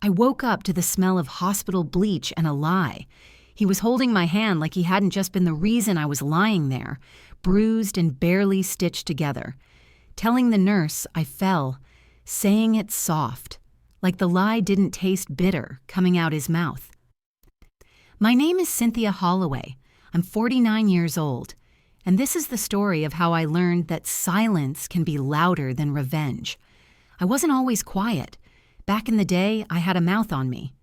I woke up to the smell of hospital bleach and a lie. He was holding my hand like he hadn't just been the reason I was lying there, bruised and barely stitched together. Telling the nurse I fell, saying it soft, like the lie didn't taste bitter coming out his mouth. My name is Cynthia Holloway. I'm 49 years old, and this is the story of how I learned that silence can be louder than revenge. I wasn't always quiet. Back in the day, I had a mouth on me.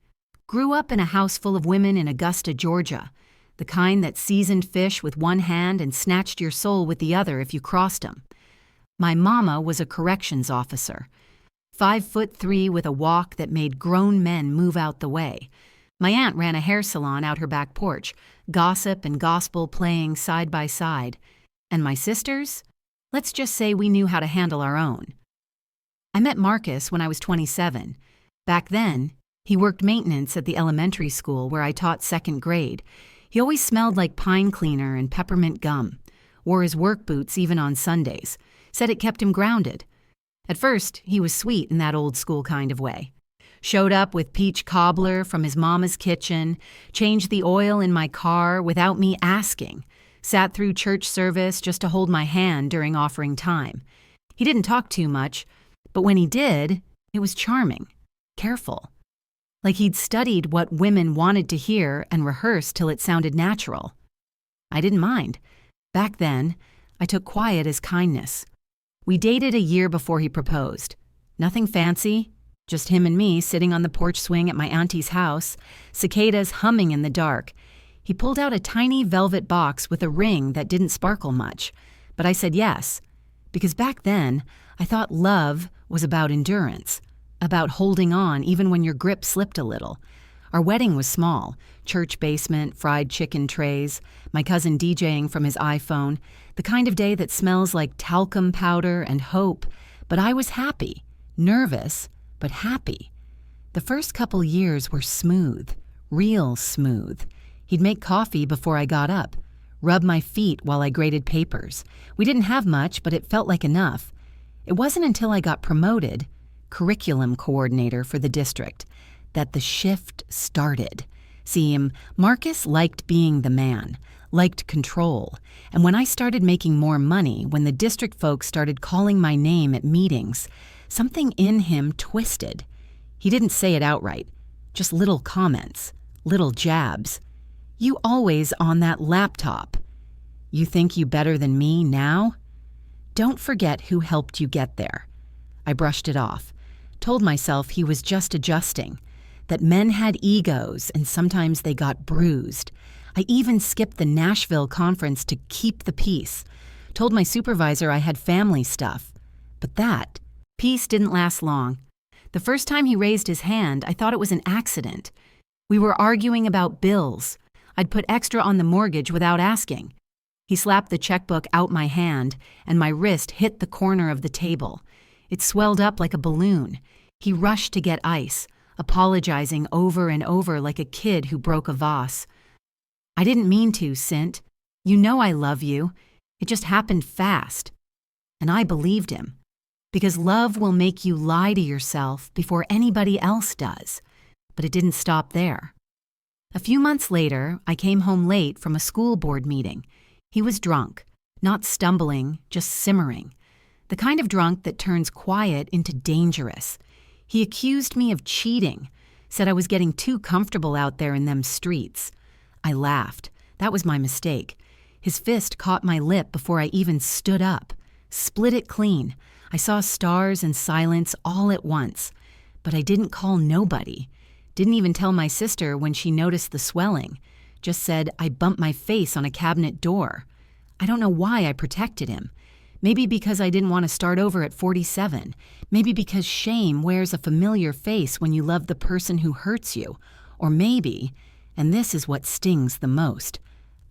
Grew up in a house full of women in Augusta, Georgia, the kind that seasoned fish with one hand and snatched your soul with the other if you crossed them. My mama was a corrections officer, 5'3" with a walk that made grown men move out the way. My aunt ran a hair salon out her back porch, gossip and gospel playing side by side. And my sisters? Let's just say we knew how to handle our own. I met Marcus when I was 27. Back then, he worked maintenance at the elementary school where I taught second grade. He always smelled like pine cleaner and peppermint gum, wore his work boots even on Sundays, said it kept him grounded. At first, he was sweet in that old school kind of way. Showed up with peach cobbler from his mama's kitchen, changed the oil in my car without me asking, sat through church service just to hold my hand during offering time. He didn't talk too much, but when he did, it was charming, careful. Like he'd studied what women wanted to hear and rehearsed till it sounded natural. I didn't mind. Back then, I took quiet as kindness. We dated a year before he proposed. Nothing fancy, just him and me sitting on the porch swing at my auntie's house, cicadas humming in the dark. He pulled out a tiny velvet box with a ring that didn't sparkle much, but I said yes, because back then I thought love was about endurance, about holding on even when your grip slipped a little. Our wedding was small, church basement, fried chicken trays, my cousin DJing from his iPhone, the kind of day that smells like talcum powder and hope, but I was happy, nervous, but happy. The first couple years were smooth, real smooth. He'd make coffee before I got up, rub my feet while I graded papers. We didn't have much, but it felt like enough. It wasn't until I got promoted, curriculum coordinator for the district, that the shift started. See, Marcus liked being the man, liked control, and when I started making more money, when the district folks started calling my name at meetings, something in him twisted. He didn't say it outright, just little comments, little jabs. You always on that laptop. You think you better than me now? Don't forget who helped you get there. I brushed it off, told myself he was just adjusting, that men had egos and sometimes they got bruised. I even skipped the Nashville conference to keep the peace, told my supervisor I had family stuff. But that peace didn't last long. The first time he raised his hand, I thought it was an accident. We were arguing about bills. I'd put extra on the mortgage without asking. He slapped the checkbook out my hand, and my wrist hit the corner of the table. It swelled up like a balloon. He rushed to get ice, apologizing over and over like a kid who broke a vase. I didn't mean to, Cint. You know I love you. It just happened fast. And I believed him. Because love will make you lie to yourself before anybody else does. But it didn't stop there. A few months later, I came home late from a school board meeting. He was drunk, not stumbling, just simmering. The kind of drunk that turns quiet into dangerous. He accused me of cheating, said I was getting too comfortable out there in them streets. I laughed. That was my mistake. His fist caught my lip before I even stood up. Split it clean. I saw stars and silence all at once. But I didn't call nobody. Didn't even tell my sister when she noticed the swelling. Just said I bumped my face on a cabinet door. I don't know why I protected him. Maybe because I didn't want to start over at 47. Maybe because shame wears a familiar face when you love the person who hurts you. Or maybe, and this is what stings the most,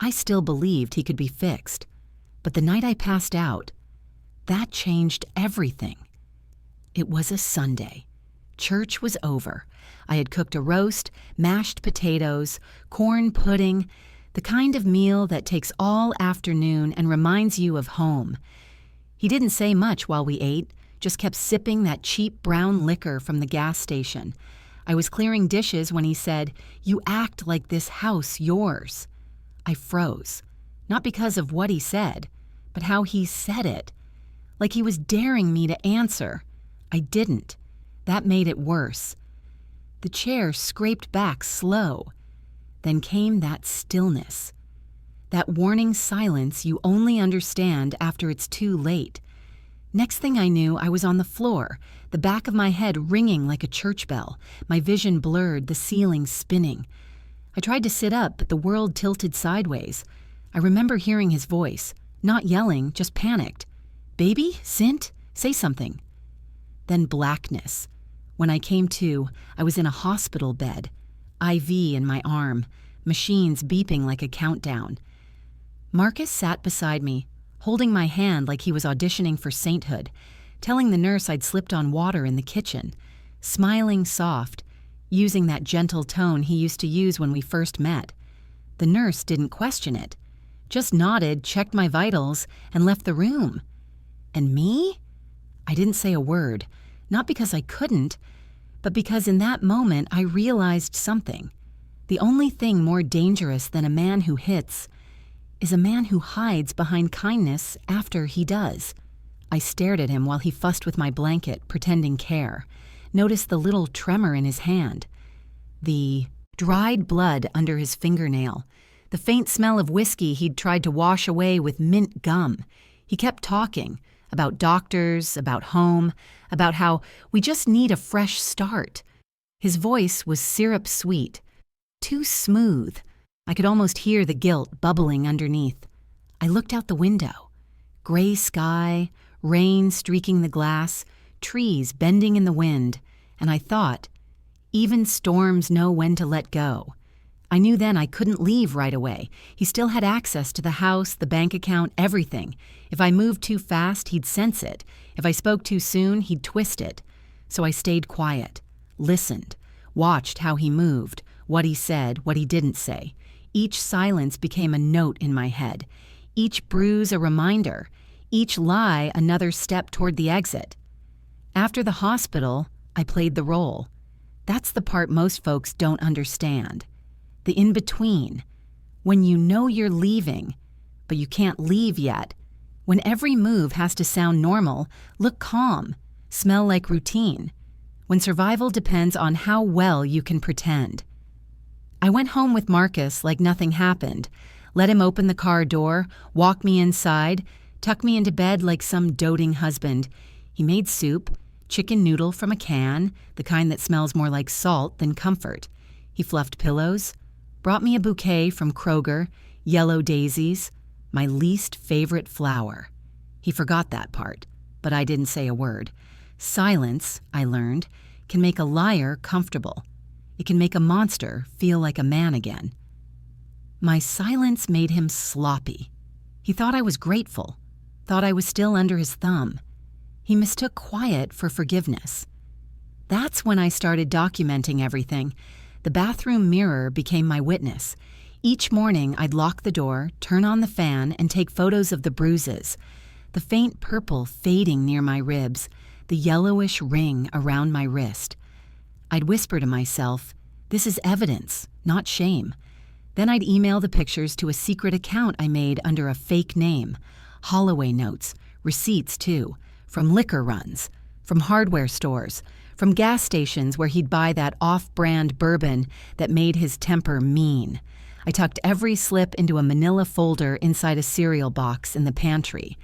I still believed he could be fixed. But the night I passed out, that changed everything. It was a Sunday. Church was over. I had cooked a roast, mashed potatoes, corn pudding, the kind of meal that takes all afternoon and reminds you of home. He didn't say much while we ate, just kept sipping that cheap brown liquor from the gas station. I was clearing dishes when he said, "You act like this house yours." I froze, not because of what he said, but how he said it, like he was daring me to answer. I didn't. That made it worse. The chair scraped back slow. Then came that stillness. That warning silence you only understand after it's too late. Next thing I knew, I was on the floor, the back of my head ringing like a church bell, my vision blurred, the ceiling spinning. I tried to sit up, but the world tilted sideways. I remember hearing his voice, not yelling, just panicked. "Baby? Sint? Say something." Then blackness. When I came to, I was in a hospital bed, IV in my arm, machines beeping like a countdown. Marcus sat beside me, holding my hand like he was auditioning for sainthood, telling the nurse I'd slipped on water in the kitchen, smiling soft, using that gentle tone he used to use when we first met. The nurse didn't question it, just nodded, checked my vitals, and left the room. And me? I didn't say a word, not because I couldn't, but because in that moment I realized something. The only thing more dangerous than a man who hits is a man who hides behind kindness after he does. I stared at him while he fussed with my blanket, pretending care. Noticed the little tremor in his hand. The dried blood under his fingernail. The faint smell of whiskey he'd tried to wash away with mint gum. He kept talking about doctors, about home, about how we just need a fresh start. His voice was syrup sweet, too smooth. I could almost hear the guilt bubbling underneath. I looked out the window. Gray sky, rain streaking the glass, trees bending in the wind, and I thought, even storms know when to let go. I knew then I couldn't leave right away. He still had access to the house, the bank account, everything. If I moved too fast, he'd sense it. If I spoke too soon, he'd twist it. So I stayed quiet, listened, watched how he moved, what he said, what he didn't say. Each silence became a note in my head. Each bruise a reminder. Each lie another step toward the exit. After the hospital, I played the role. That's the part most folks don't understand. The in-between. When you know you're leaving, but you can't leave yet. When every move has to sound normal, look calm, smell like routine. When survival depends on how well you can pretend. I went home with Marcus like nothing happened, let him open the car door, walk me inside, tuck me into bed like some doting husband. He made soup, chicken noodle from a can, the kind that smells more like salt than comfort. He fluffed pillows, brought me a bouquet from Kroger, yellow daisies, my least favorite flower. He forgot that part, but I didn't say a word. Silence, I learned, can make a liar comfortable. It can make a monster feel like a man again. My silence made him sloppy. He thought I was grateful, thought I was still under his thumb. He mistook quiet for forgiveness. That's when I started documenting everything. The bathroom mirror became my witness. Each morning, I'd lock the door, turn on the fan, and take photos of the bruises. The faint purple fading near my ribs, the yellowish ring around my wrist. I'd whisper to myself, "This is evidence, not shame." Then I'd email the pictures to a secret account I made under a fake name. Holloway notes, receipts too, from liquor runs, from hardware stores, from gas stations where he'd buy that off-brand bourbon that made his temper mean. I tucked every slip into a manila folder inside a cereal box in the pantry.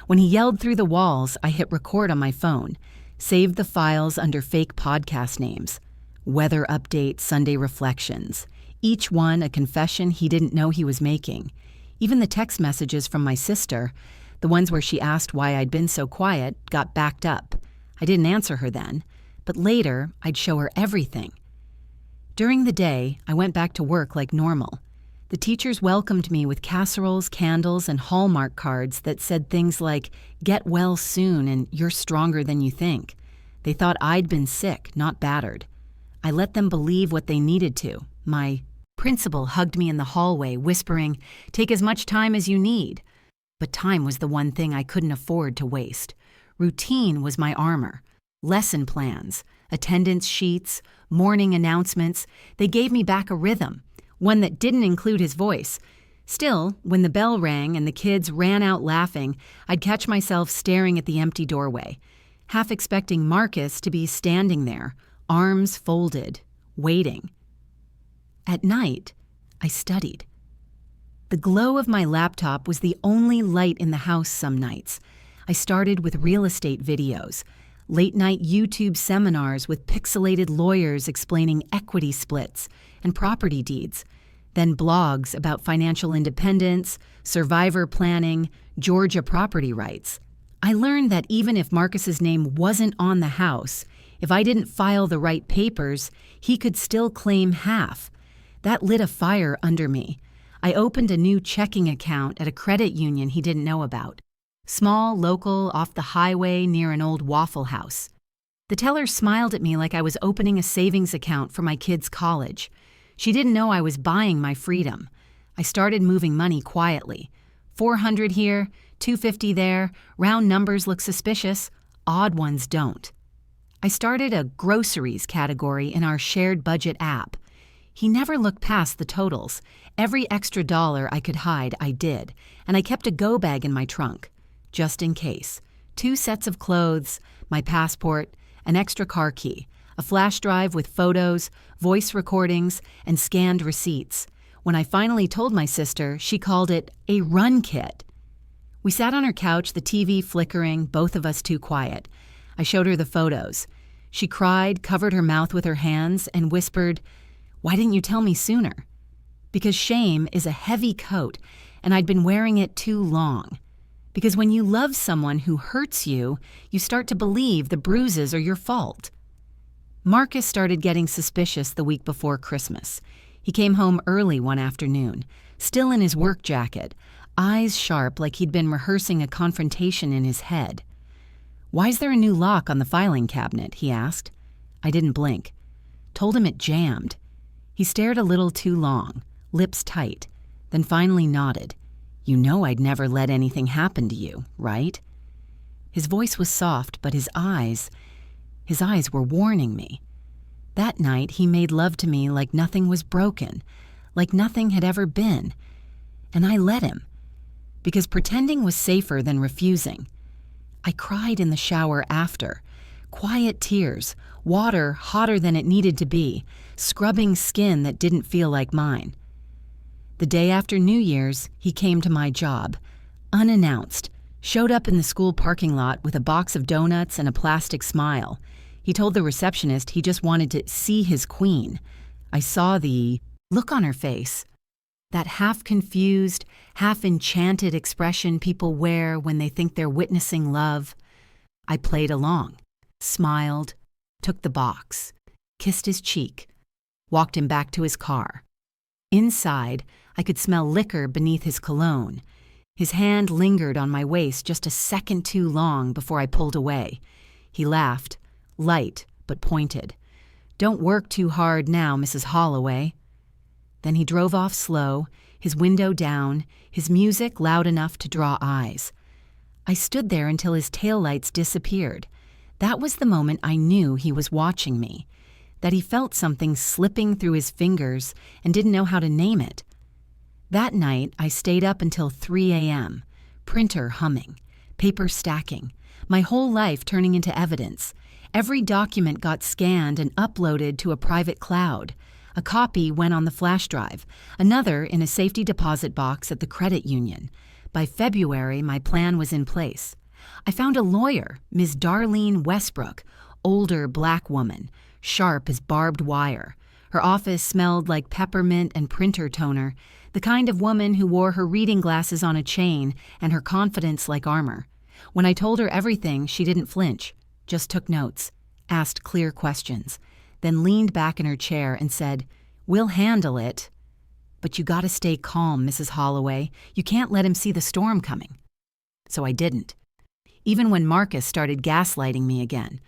When he yelled through the walls, I hit record on my phone, saved the files under fake podcast names. Weather Update Sunday Reflections. Each one a confession he didn't know he was making. Even the text messages from my sister, the ones where she asked why I'd been so quiet, got backed up. I didn't answer her then, but later I'd show her everything. During the day, I went back to work like normal. The teachers welcomed me with casseroles, candles, and Hallmark cards that said things like, "Get well soon," and "You're stronger than you think." They thought I'd been sick, not battered. I let them believe what they needed to. My principal hugged me in the hallway, whispering, "Take as much time as you need." But time was the one thing I couldn't afford to waste. Routine was my armor. Lesson plans, attendance sheets, morning announcements. They gave me back a rhythm, one that didn't include his voice. Still, when the bell rang and the kids ran out laughing, I'd catch myself staring at the empty doorway, half expecting Marcus to be standing there, arms folded, waiting. At night, I studied. The glow of my laptop was the only light in the house some nights. I started with real estate videos, late-night YouTube seminars with pixelated lawyers explaining equity splits and property deeds, then blogs about financial independence, survivor planning, Georgia property rights. I learned that even if Marcus's name wasn't on the house, if I didn't file the right papers, he could still claim half. That lit a fire under me. I opened a new checking account at a credit union he didn't know about. Small, local, off the highway near an old Waffle House. The teller smiled at me like I was opening a savings account for my kids' college. She didn't know I was buying my freedom. I started moving money quietly. 400 here, 250 there, round numbers look suspicious, odd ones don't. I started a groceries category in our shared budget app. He never looked past the totals. Every extra dollar I could hide, I did, and I kept a go bag in my trunk, just in case. 2 sets of clothes, my passport, an extra car key, a flash drive with photos, voice recordings, and scanned receipts. When I finally told my sister, she called it a run kit. We sat on her couch, the TV flickering, both of us too quiet. I showed her the photos. She cried, covered her mouth with her hands, and whispered, "Why didn't you tell me sooner?" Because shame is a heavy coat, and I'd been wearing it too long. Because when you love someone who hurts you, you start to believe the bruises are your fault. Marcus started getting suspicious the week before Christmas. He came home early one afternoon, still in his work jacket, eyes sharp like he'd been rehearsing a confrontation in his head. "Why's there a new lock on the filing cabinet?" he asked. I didn't blink. Told him it jammed. He stared a little too long, lips tight, then finally nodded. "You know I'd never let anything happen to you, right?" His voice was soft, but his eyes were warning me. That night, he made love to me like nothing was broken, like nothing had ever been. And I let him, because pretending was safer than refusing. I cried in the shower after. Quiet tears, water hotter than it needed to be, scrubbing skin that didn't feel like mine. The day after New Year's, he came to my job, unannounced, showed up in the school parking lot with a box of donuts and a plastic smile. He told the receptionist he just wanted to see his queen. I saw the look on her face, that half-confused, half-enchanted expression people wear when they think they're witnessing love. I played along, smiled, took the box, kissed his cheek, walked him back to his car. Inside, I could smell liquor beneath his cologne. His hand lingered on my waist just a second too long before I pulled away. He laughed, light but pointed. "Don't work too hard now, Mrs. Holloway." Then he drove off slow, his window down, his music loud enough to draw eyes. I stood there until his taillights disappeared. That was the moment I knew he was watching me, that he felt something slipping through his fingers and didn't know how to name it. That night, I stayed up until 3 a.m., printer humming, paper stacking, my whole life turning into evidence. Every document got scanned and uploaded to a private cloud. A copy went on the flash drive, another in a safety deposit box at the credit union. By February, my plan was in place. I found a lawyer, Ms. Darlene Westbrook, older black woman, sharp as barbed wire. Her office smelled like peppermint and printer toner, the kind of woman who wore her reading glasses on a chain and her confidence like armor. When I told her everything, she didn't flinch, just took notes, asked clear questions, then leaned back in her chair and said, "We'll handle it. But you gotta stay calm, Mrs. Holloway. You can't let him see the storm coming." So I didn't. Even when Marcus started gaslighting me again,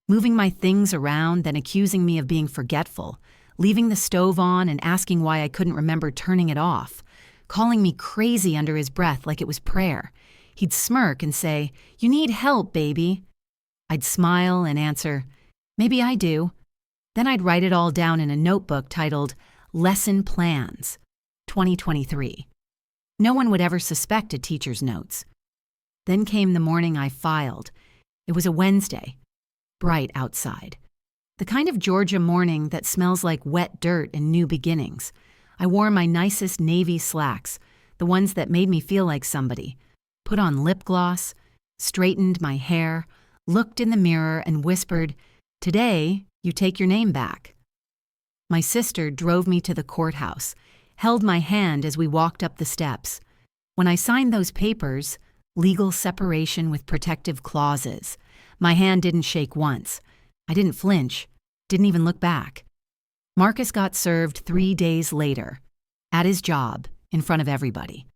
moving my things around, then accusing me of being forgetful, leaving the stove on and asking why I couldn't remember turning it off, calling me crazy under his breath like it was prayer. He'd smirk and say, "You need help, baby." I'd smile and answer, Maybe I do. Then I'd write it all down in a notebook titled Lesson Plans, 2023. No one would ever suspect a teacher's notes. Then came the morning I filed. It was a Wednesday, bright outside. The kind of Georgia morning that smells like wet dirt and new beginnings. I wore my nicest navy slacks, the ones that made me feel like somebody, put on lip gloss, straightened my hair, looked in the mirror and whispered, "Today, you take your name back." My sister drove me to the courthouse, held my hand as we walked up the steps. When I signed those papers, legal separation with protective clauses, my hand didn't shake once. I didn't flinch, didn't even look back. Marcus got served 3 days later, at his job, in front of everybody.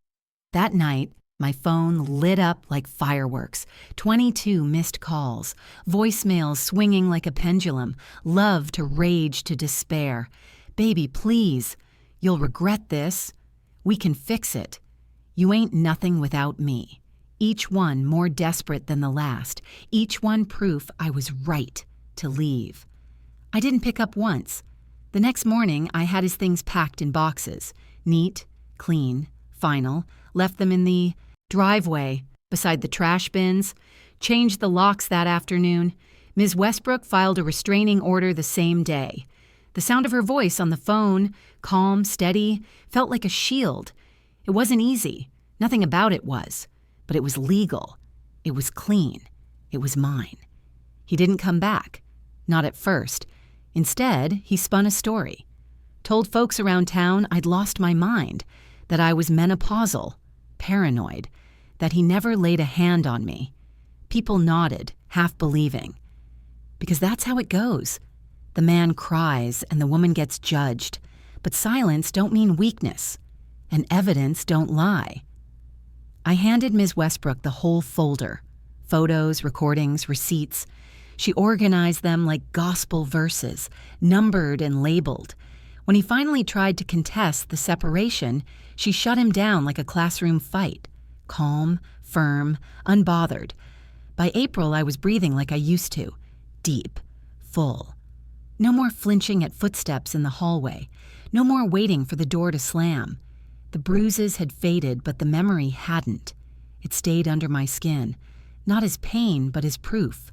That night, my phone lit up like fireworks, 22 missed calls, voicemails swinging like a pendulum, love to rage to despair. "Baby, please, you'll regret this. We can fix it. You ain't nothing without me." Each one more desperate than the last, each one proof I was right to leave. I didn't pick up once. The next morning, I had his things packed in boxes, neat, clean, final, left them in the driveway beside the trash bins, changed the locks that afternoon. Ms. Westbrook filed a restraining order the same day. The sound of her voice on the phone, calm, steady, felt like a shield. It wasn't easy. Nothing about it was. But it was legal. It was clean. It was mine. He didn't come back. Not at first. Instead, he spun a story. Told folks around town I'd lost my mind, that I was menopausal, paranoid, that he never laid a hand on me. People nodded, half believing. Because that's how it goes. The man cries and the woman gets judged. But silence don't mean weakness. And evidence don't lie. I handed Ms. Westbrook the whole folder. Photos, recordings, receipts. She organized them like gospel verses, numbered and labeled. When he finally tried to contest the separation, she shut him down like a classroom fight. Calm, firm, unbothered. By April, I was breathing like I used to. Deep, full. No more flinching at footsteps in the hallway. No more waiting for the door to slam. The bruises had faded, but the memory hadn't. It stayed under my skin, not as pain, but as proof.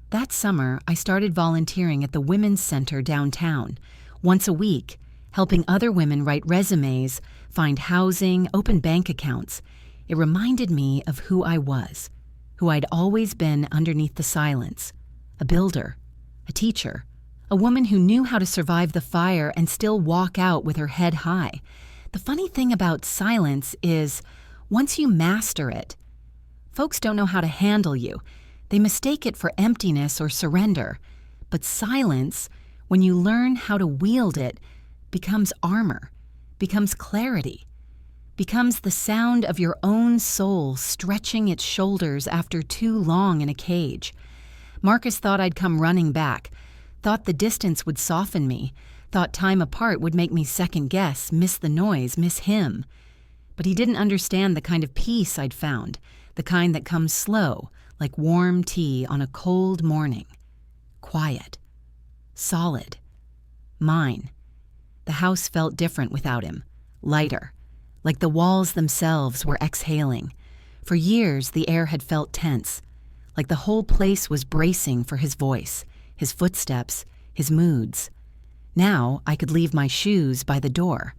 That summer, I started volunteering at the Women's Center downtown, once a week, helping other women write resumes, find housing, open bank accounts. It reminded me of who I was, who I'd always been underneath the silence. A builder, a teacher, a woman who knew how to survive the fire and still walk out with her head high. The funny thing about silence is, once you master it, folks don't know how to handle you. They mistake it for emptiness or surrender. But silence, when you learn how to wield it, becomes armor, becomes clarity, becomes the sound of your own soul stretching its shoulders after too long in a cage. Marcus thought I'd come running back, thought the distance would soften me, thought time apart would make me second-guess, miss the noise, miss him. But he didn't understand the kind of peace I'd found, the kind that comes slow, like warm tea on a cold morning. Quiet. Solid. Mine. The house felt different without him. Lighter. Like the walls themselves were exhaling. For years, the air had felt tense. Like the whole place was bracing for his voice, his footsteps, his moods. Now I could leave my shoes by the door,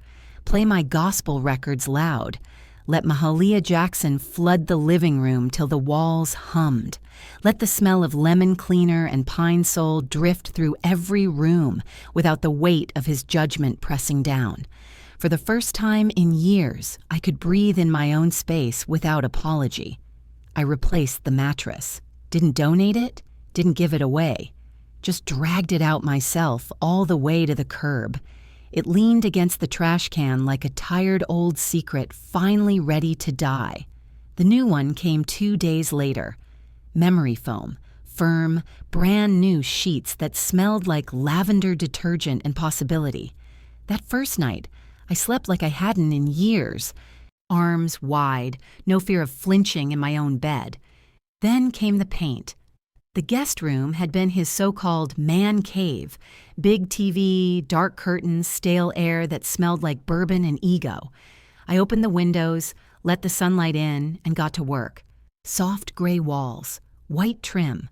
play my gospel records loud, let Mahalia Jackson flood the living room till the walls hummed, let the smell of lemon cleaner and pine sol drift through every room without the weight of his judgment pressing down. For the first time in years, I could breathe in my own space without apology. I replaced the mattress, didn't donate it, didn't give it away, just dragged it out myself all the way to the curb. It leaned against the trash can like a tired old secret finally ready to die. The new one came 2 days later. Memory foam, firm, brand new sheets that smelled like lavender detergent and possibility. That first night, I slept like I hadn't in years. Arms wide, no fear of flinching in my own bed. Then came the paint. The guest room had been his so-called man cave, big TV, dark curtains, stale air that smelled like bourbon and ego. I opened the windows, let the sunlight in, and got to work. Soft gray walls, white trim.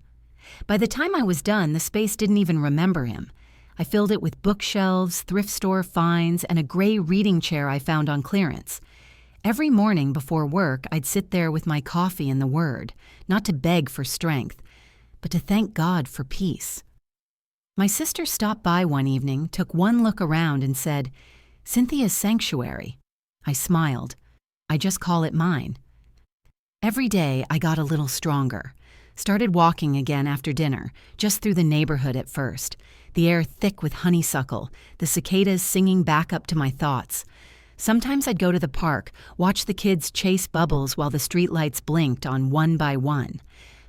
By the time I was done, the space didn't even remember him. I filled it with bookshelves, thrift store finds, and a gray reading chair I found on clearance. Every morning before work, I'd sit there with my coffee and the Word, not to beg for strength, but to thank God for peace. My sister stopped by one evening, took one look around, and said, "Cynthia's sanctuary." I smiled. I just call it mine. Every day I got a little stronger. Started walking again after dinner, just through the neighborhood at first, the air thick with honeysuckle, the cicadas singing back up to my thoughts. Sometimes I'd go to the park, watch the kids chase bubbles while the streetlights blinked on one by one.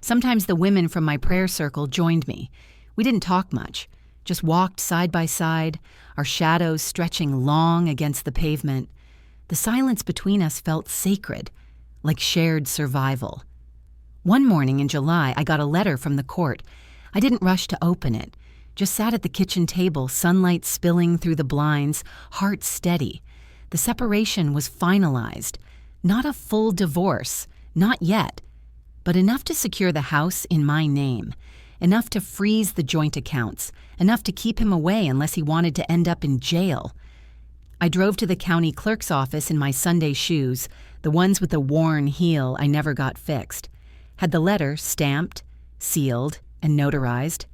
Sometimes the women from my prayer circle joined me. We didn't talk much, just walked side by side, our shadows stretching long against the pavement. The silence between us felt sacred, like shared survival. One morning in July, I got a letter from the court. I didn't rush to open it, just sat at the kitchen table, sunlight spilling through the blinds, heart steady. The separation was finalized. Not a full divorce, not yet, but enough to secure the house in my name, enough to freeze the joint accounts, enough to keep him away unless he wanted to end up in jail. I drove to the county clerk's office in my Sunday shoes, the ones with the worn heel I never got fixed. Had the letter stamped, sealed, and notarized.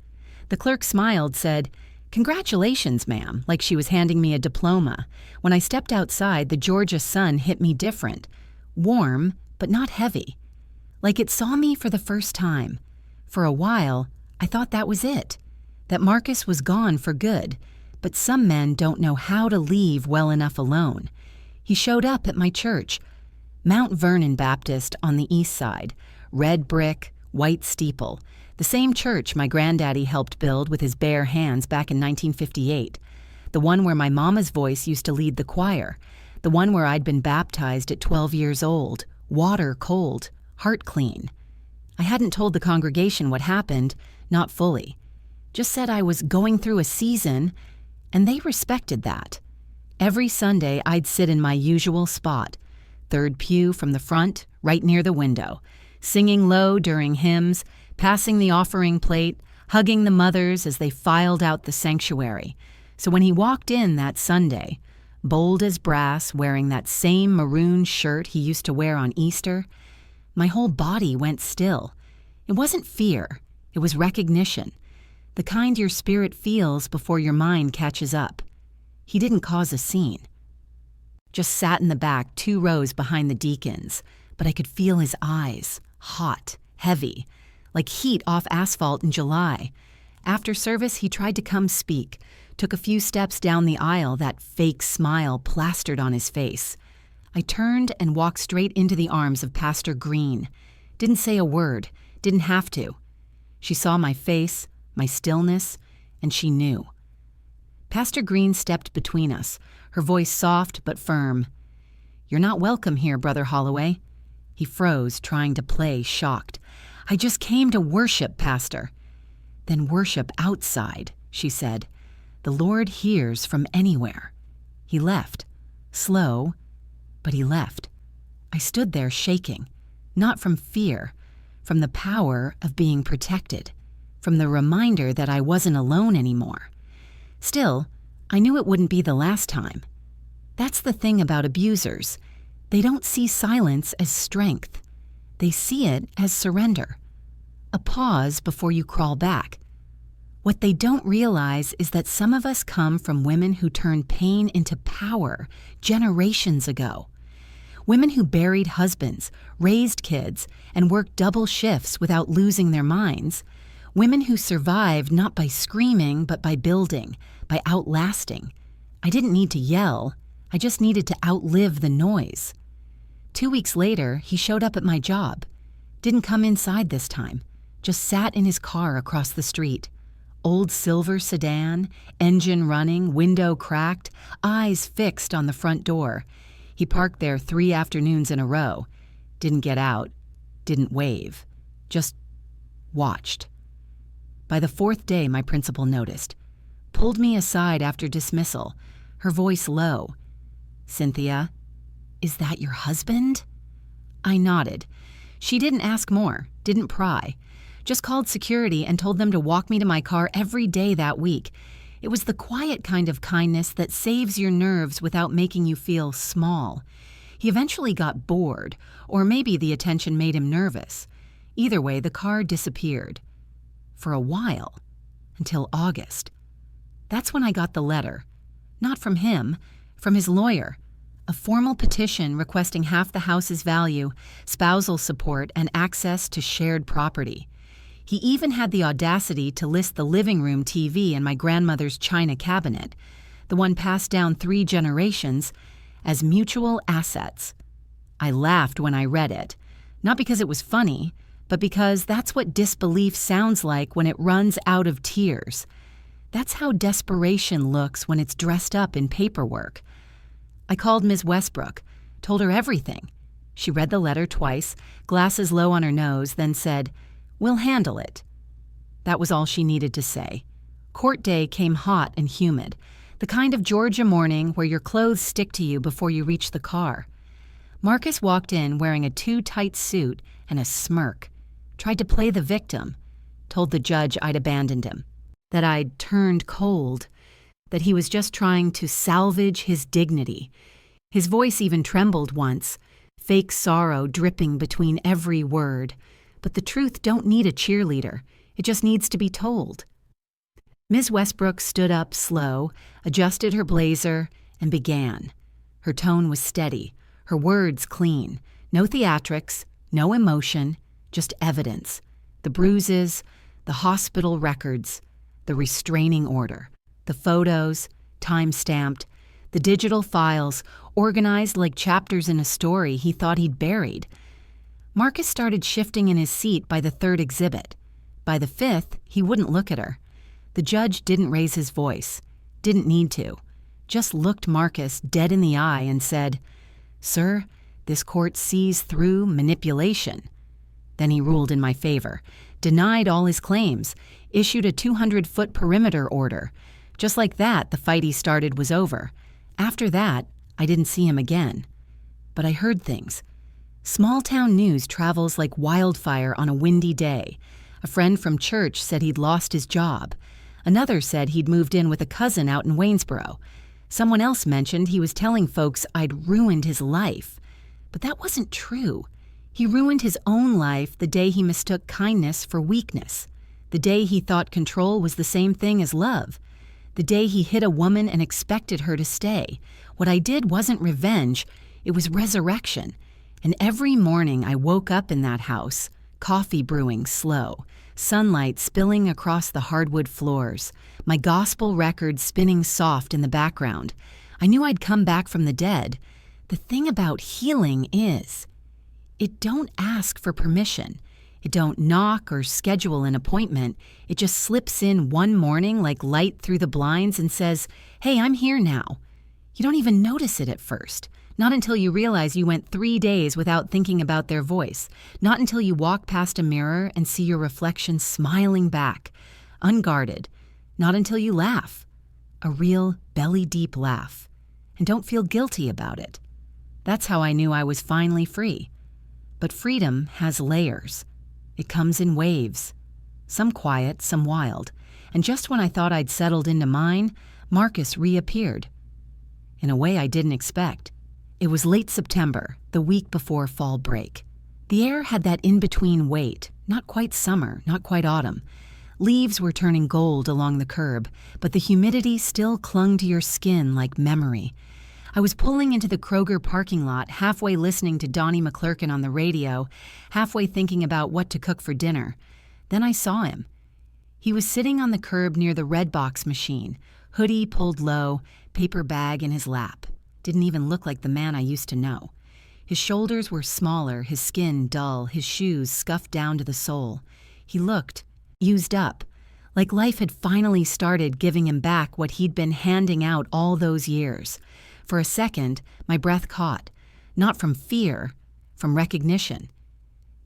The clerk smiled, said, "Congratulations, ma'am," like she was handing me a diploma. When I stepped outside, the Georgia sun hit me different. Warm, but not heavy. Like it saw me for the first time. For a while, I thought that was it, that Marcus was gone for good, but some men don't know how to leave well enough alone. He showed up at my church, Mount Vernon Baptist on the east side, red brick, white steeple, the same church my granddaddy helped build with his bare hands back in 1958, the one where my mama's voice used to lead the choir, the one where I'd been baptized at 12 years old, water cold, heart clean. I hadn't told the congregation what happened, not fully. Just said I was going through a season, and they respected that. Every Sunday I'd sit in my usual spot, third pew from the front, right near the window, singing low during hymns, passing the offering plate, hugging the mothers as they filed out the sanctuary. So when he walked in that Sunday, bold as brass, wearing that same maroon shirt he used to wear on Easter, my whole body went still. It wasn't fear, it was recognition, the kind your spirit feels before your mind catches up. He didn't cause a scene. Just sat in the back 2 rows behind the deacons, but I could feel his eyes, hot, heavy, like heat off asphalt in July. After service, he tried to come speak, took a few steps down the aisle, that fake smile plastered on his face. I turned and walked straight into the arms of Pastor Green. Didn't say a word, didn't have to. She saw my face, my stillness, and she knew. Pastor Green stepped between us, her voice soft but firm. "You're not welcome here, Brother Holloway." He froze, trying to play shocked. "I just came to worship, Pastor." "Then worship outside," she said. "The Lord hears from anywhere." He left, slow, but he left. I stood there shaking, not from fear, from the power of being protected, from the reminder that I wasn't alone anymore. Still, I knew it wouldn't be the last time. That's the thing about abusers. They don't see silence as strength. They see it as surrender. A pause before you crawl back. What they don't realize is that some of us come from women who turned pain into power generations ago. Women who buried husbands, raised kids, and worked double shifts without losing their minds. Women who survived not by screaming, but by building, by outlasting. I didn't need to yell. I just needed to outlive the noise. 2 weeks later, he showed up at my job. Didn't come inside this time. Just sat in his car across the street. Old silver sedan, engine running, window cracked, eyes fixed on the front door. He parked there 3 afternoons in a row. Didn't get out. Didn't wave. Just watched. By the fourth day, my principal noticed. Pulled me aside after dismissal, her voice low. "Cynthia, is that your husband?" I nodded. She didn't ask more, didn't pry. Just called security and told them to walk me to my car every day that week. It was the quiet kind of kindness that saves your nerves without making you feel small. He eventually got bored, or maybe the attention made him nervous. Either way, the car disappeared. For a while. Until August. That's when I got the letter. Not from him, from his lawyer. A formal petition requesting half the house's value, spousal support, and access to shared property. He even had the audacity to list the living room TV in my grandmother's china cabinet, the one passed down 3 generations, as mutual assets. I laughed when I read it, not because it was funny, but because that's what disbelief sounds like when it runs out of tears. That's how desperation looks when it's dressed up in paperwork. I called Ms. Westbrook, told her everything. She read the letter twice, glasses low on her nose, then said, "We'll handle it." That was all she needed to say. Court day came hot and humid, the kind of Georgia morning where your clothes stick to you before you reach the car. Marcus walked in wearing a too-tight suit and a smirk, tried to play the victim, told the judge I'd abandoned him, that I'd turned cold, that he was just trying to salvage his dignity. His voice even trembled once, fake sorrow dripping between every word. But the truth don't need a cheerleader. It just needs to be told. Ms. Westbrook stood up slow, adjusted her blazer, and began. Her tone was steady, her words clean. No theatrics, no emotion, just evidence. The bruises, the hospital records, the restraining order, the photos, time-stamped, the digital files, organized like chapters in a story he thought he'd buried. Marcus started shifting in his seat by the 3rd exhibit. By the 5th, he wouldn't look at her. The judge didn't raise his voice, didn't need to, just looked Marcus dead in the eye and said, "Sir, this court sees through manipulation." Then he ruled in my favor, denied all his claims, issued a 200-foot perimeter order. Just like that, the fight he started was over. After that, I didn't see him again. But I heard things. Small-town news travels like wildfire on a windy day. A friend from church said he'd lost his job. Another said he'd moved in with a cousin out in Waynesboro. Someone else mentioned he was telling folks I'd ruined his life. But that wasn't true. He ruined his own life the day he mistook kindness for weakness. The day he thought control was the same thing as love. The day he hit a woman and expected her to stay. What I did wasn't revenge, it was resurrection. And every morning I woke up in that house, coffee brewing slow, sunlight spilling across the hardwood floors, my gospel record spinning soft in the background. I knew I'd come back from the dead. The thing about healing is, it don't ask for permission. It don't knock or schedule an appointment. It just slips in one morning like light through the blinds and says, "Hey, I'm here now." You don't even notice it at first. Not until you realize you went 3 days without thinking about their voice. Not until you walk past a mirror and see your reflection smiling back, unguarded. Not until you laugh. A real belly-deep laugh. And don't feel guilty about it. That's how I knew I was finally free. But freedom has layers. It comes in waves. Some quiet, some wild. And just when I thought I'd settled into mine, Marcus reappeared. In a way I didn't expect. It was late September, the week before fall break. The air had that in-between weight, not quite summer, not quite autumn. Leaves were turning gold along the curb, but the humidity still clung to your skin like memory. I was pulling into the Kroger parking lot, halfway listening to Donnie McClurkin on the radio, halfway thinking about what to cook for dinner. Then I saw him. He was sitting on the curb near the red box machine, hoodie pulled low, paper bag in his lap. Didn't even look like the man I used to know. His shoulders were smaller, his skin dull, his shoes scuffed down to the sole. He looked used up, like life had finally started giving him back what he'd been handing out all those years. For a second, my breath caught, not from fear, from recognition.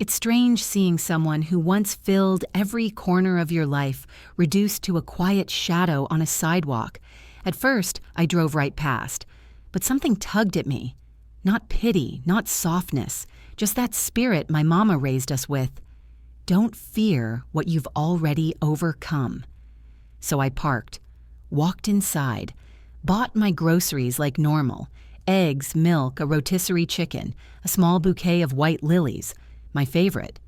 It's strange seeing someone who once filled every corner of your life reduced to a quiet shadow on a sidewalk. At first, I drove right past, but something tugged at me. Not pity, not softness, just that spirit my mama raised us with. Don't fear what you've already overcome. So I parked, walked inside, bought my groceries like normal: eggs, milk, a rotisserie chicken, a small bouquet of white lilies, my favorite.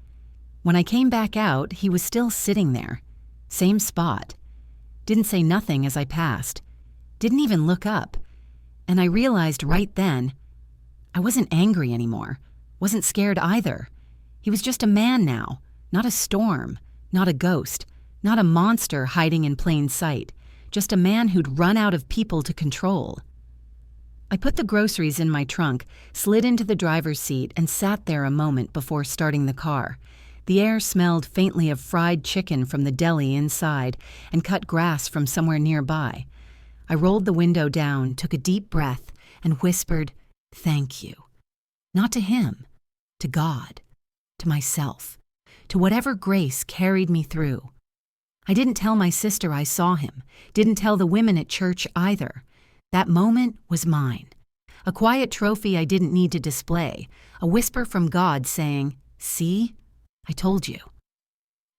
When I came back out, he was still sitting there. Same spot. Didn't say nothing as I passed. Didn't even look up. And I realized right then, I wasn't angry anymore. Wasn't scared either. He was just a man now, not a storm, not a ghost, not a monster hiding in plain sight, just a man who'd run out of people to control. I put the groceries in my trunk, slid into the driver's seat, and sat there a moment before starting the car. The air smelled faintly of fried chicken from the deli inside and cut grass from somewhere nearby. I rolled the window down, took a deep breath, and whispered, "Thank you." Not to him, to God, to myself, to whatever grace carried me through. I didn't tell my sister I saw him, didn't tell the women at church either. That moment was mine. A quiet trophy I didn't need to display, a whisper from God saying, "See? I told you."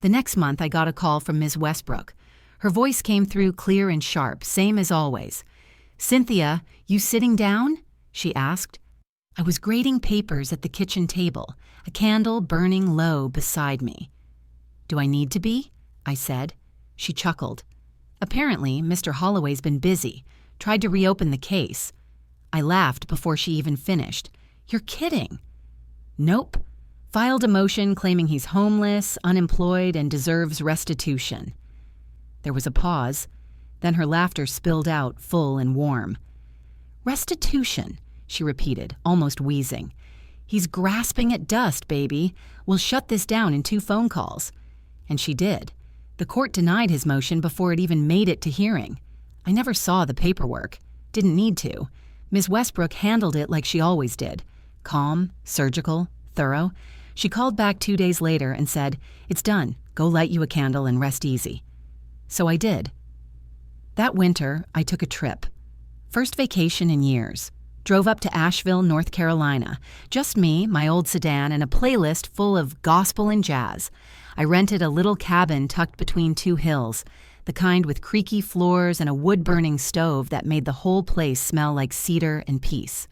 The next month I got a call from Ms. Westbrook. Her voice came through clear and sharp, same as always. "Cynthia, you sitting down?" she asked. I was grading papers at the kitchen table, a candle burning low beside me. "Do I need to be?" I said. She chuckled. "Apparently, Mr. Holloway's been busy. Tried to reopen the case." I laughed before she even finished. "You're kidding." "Nope. Filed a motion claiming he's homeless, unemployed, and deserves restitution." There was a pause. Then her laughter spilled out, full and warm. "Restitution," she repeated, almost wheezing. "He's grasping at dust, baby. We'll shut this down in 2 phone calls." And she did. The court denied his motion before it even made it to hearing. I never saw the paperwork. Didn't need to. Ms. Westbrook handled it like she always did. Calm, surgical, thorough. She called back 2 days later and said, "It's done. Go light you a candle and rest easy." So I did. That winter, I took a trip. First vacation in years. Drove up to Asheville, North Carolina. Just me, my old sedan, and a playlist full of gospel and jazz. I rented a little cabin tucked between 2 hills, the kind with creaky floors and a wood-burning stove that made the whole place smell like cedar and peace.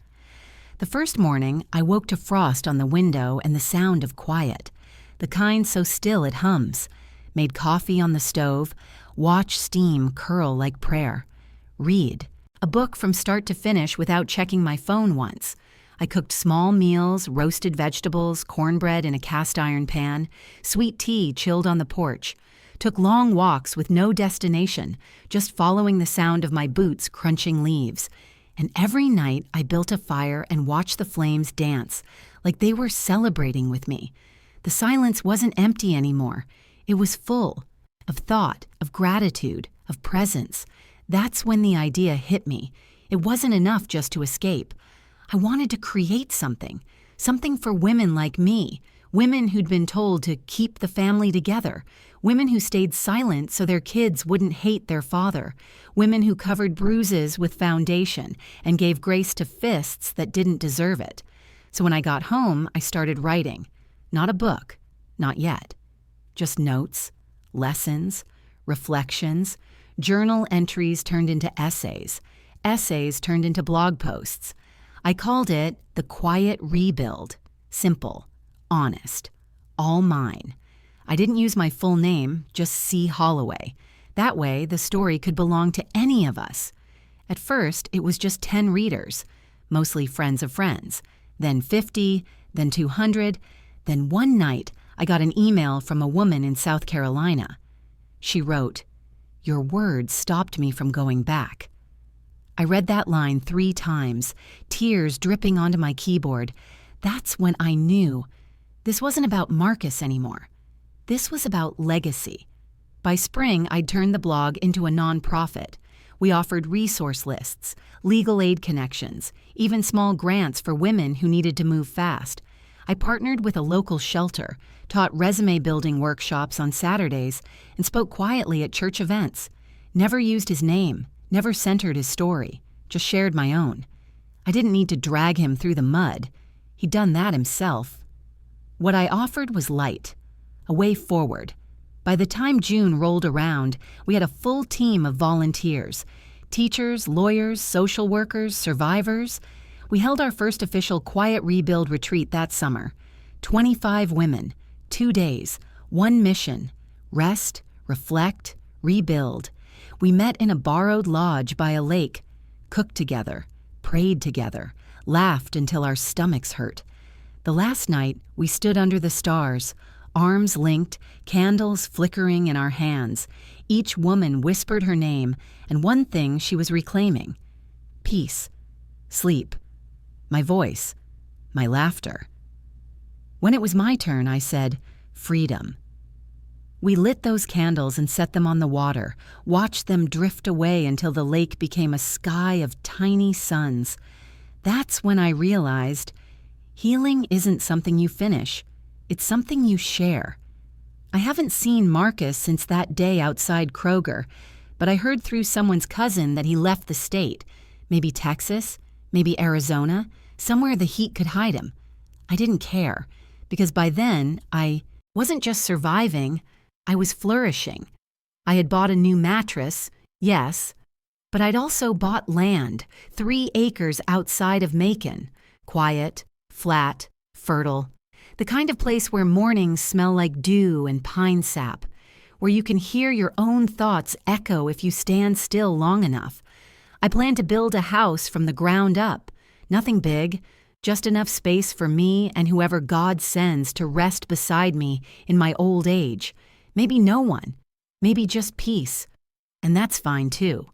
The first morning, I woke to frost on the window and the sound of quiet, the kind so still it hums. Made coffee on the stove, watched steam curl like prayer. Read. A book from start to finish without checking my phone once. I cooked small meals, roasted vegetables, cornbread in a cast-iron pan, sweet tea chilled on the porch. Took long walks with no destination, just following the sound of my boots crunching leaves. And every night I built a fire and watched the flames dance, like they were celebrating with me. The silence wasn't empty anymore. It was full of thought, of gratitude, of presence. That's when the idea hit me. It wasn't enough just to escape. I wanted to create something for women like me, women who'd been told to keep the family together, women who stayed silent so their kids wouldn't hate their father, women who covered bruises with foundation and gave grace to fists that didn't deserve it. So when I got home, I started writing. Not a book, not yet. Just notes, lessons, reflections, journal entries turned into essays, essays turned into blog posts. I called it The Quiet Rebuild. Simple, honest, all mine. I didn't use my full name, just C. Holloway. That way, the story could belong to any of us. At first, it was just 10 readers, mostly friends of friends, then 50, then 200, then one night, I got an email from a woman in South Carolina. She wrote, "Your words stopped me from going back." I read that line 3 times, tears dripping onto my keyboard. That's when I knew this wasn't about Marcus anymore. This was about legacy. By spring, I'd turned the blog into a nonprofit. We offered resource lists, legal aid connections, even small grants for women who needed to move fast. I partnered with a local shelter, taught resume building workshops on Saturdays, and spoke quietly at church events. Never used his name, never centered his story, just shared my own. I didn't need to drag him through the mud. He'd done that himself. What I offered was light, a way forward. By the time June rolled around, we had a full team of volunteers, teachers, lawyers, social workers, survivors. We held our first official Quiet Rebuild retreat that summer. 25 women, 2 days, one mission: rest, reflect, rebuild. We met in a borrowed lodge by a lake, cooked together, prayed together, laughed until our stomachs hurt. The last night, we stood under the stars, arms linked, candles flickering in our hands. Each woman whispered her name and one thing she was reclaiming: peace, sleep, my voice, my laughter. When it was my turn, I said, freedom. We lit those candles and set them on the water, watched them drift away until the lake became a sky of tiny suns. That's when I realized healing isn't something you finish. It's something you share. I haven't seen Marcus since that day outside Kroger, but I heard through someone's cousin that he left the state. Maybe Texas, maybe Arizona, somewhere the heat could hide him. I didn't care, because by then I wasn't just surviving, I was flourishing. I had bought a new mattress, yes, but I'd also bought land, 3 acres outside of Macon, quiet, flat, fertile. The kind of place where mornings smell like dew and pine sap, where you can hear your own thoughts echo if you stand still long enough. I plan to build a house from the ground up, nothing big, just enough space for me and whoever God sends to rest beside me in my old age. Maybe no one, maybe just peace, and that's fine too.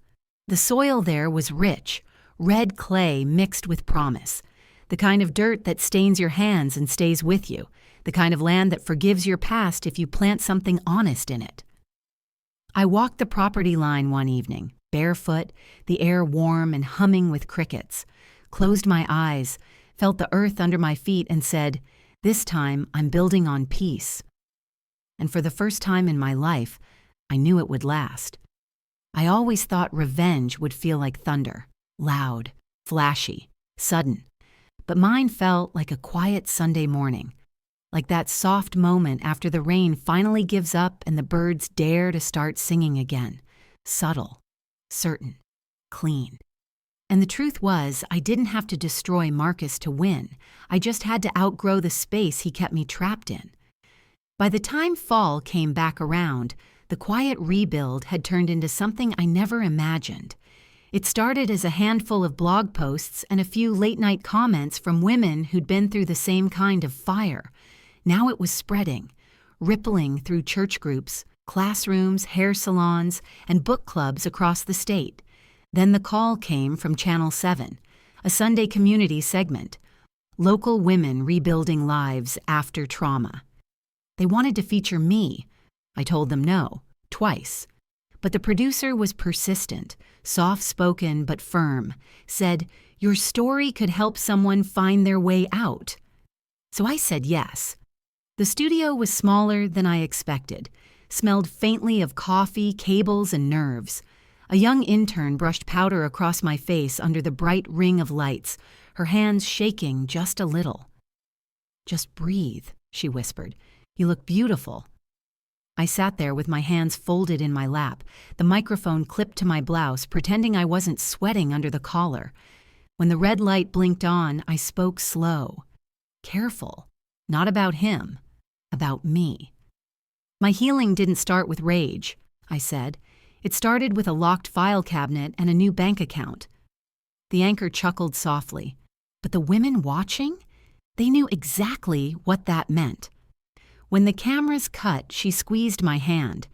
The soil there was rich, red clay mixed with promise. The kind of dirt that stains your hands and stays with you. The kind of land that forgives your past if you plant something honest in it. I walked the property line one evening, barefoot, the air warm and humming with crickets. Closed my eyes, felt the earth under my feet and said, this time I'm building on peace. And for the first time in my life, I knew it would last. I always thought revenge would feel like thunder, loud, flashy, sudden. But mine felt like a quiet Sunday morning, like that soft moment after the rain finally gives up and the birds dare to start singing again. Subtle, certain, clean. And the truth was, I didn't have to destroy Marcus to win. I just had to outgrow the space he kept me trapped in. By the time fall came back around, the quiet rebuild had turned into something I never imagined. It started as a handful of blog posts and a few late-night comments from women who'd been through the same kind of fire. Now it was spreading, rippling through church groups, classrooms, hair salons, and book clubs across the state. Then the call came from Channel 7, a Sunday community segment. Local women rebuilding lives after trauma. They wanted to feature me. I told them no, twice. But the producer was persistent, soft-spoken but firm, said, your story could help someone find their way out. So I said yes. The studio was smaller than I expected, smelled faintly of coffee, cables, and nerves. A young intern brushed powder across my face under the bright ring of lights, her hands shaking just a little. Just breathe, she whispered. You look beautiful. I sat there with my hands folded in my lap, the microphone clipped to my blouse, pretending I wasn't sweating under the collar. When the red light blinked on, I spoke slow. Careful. Not about him. About me. My healing didn't start with rage, I said. It started with a locked file cabinet and a new bank account. The anchor chuckled softly. But the women watching? They knew exactly what that meant. When the cameras cut, she squeezed my hand.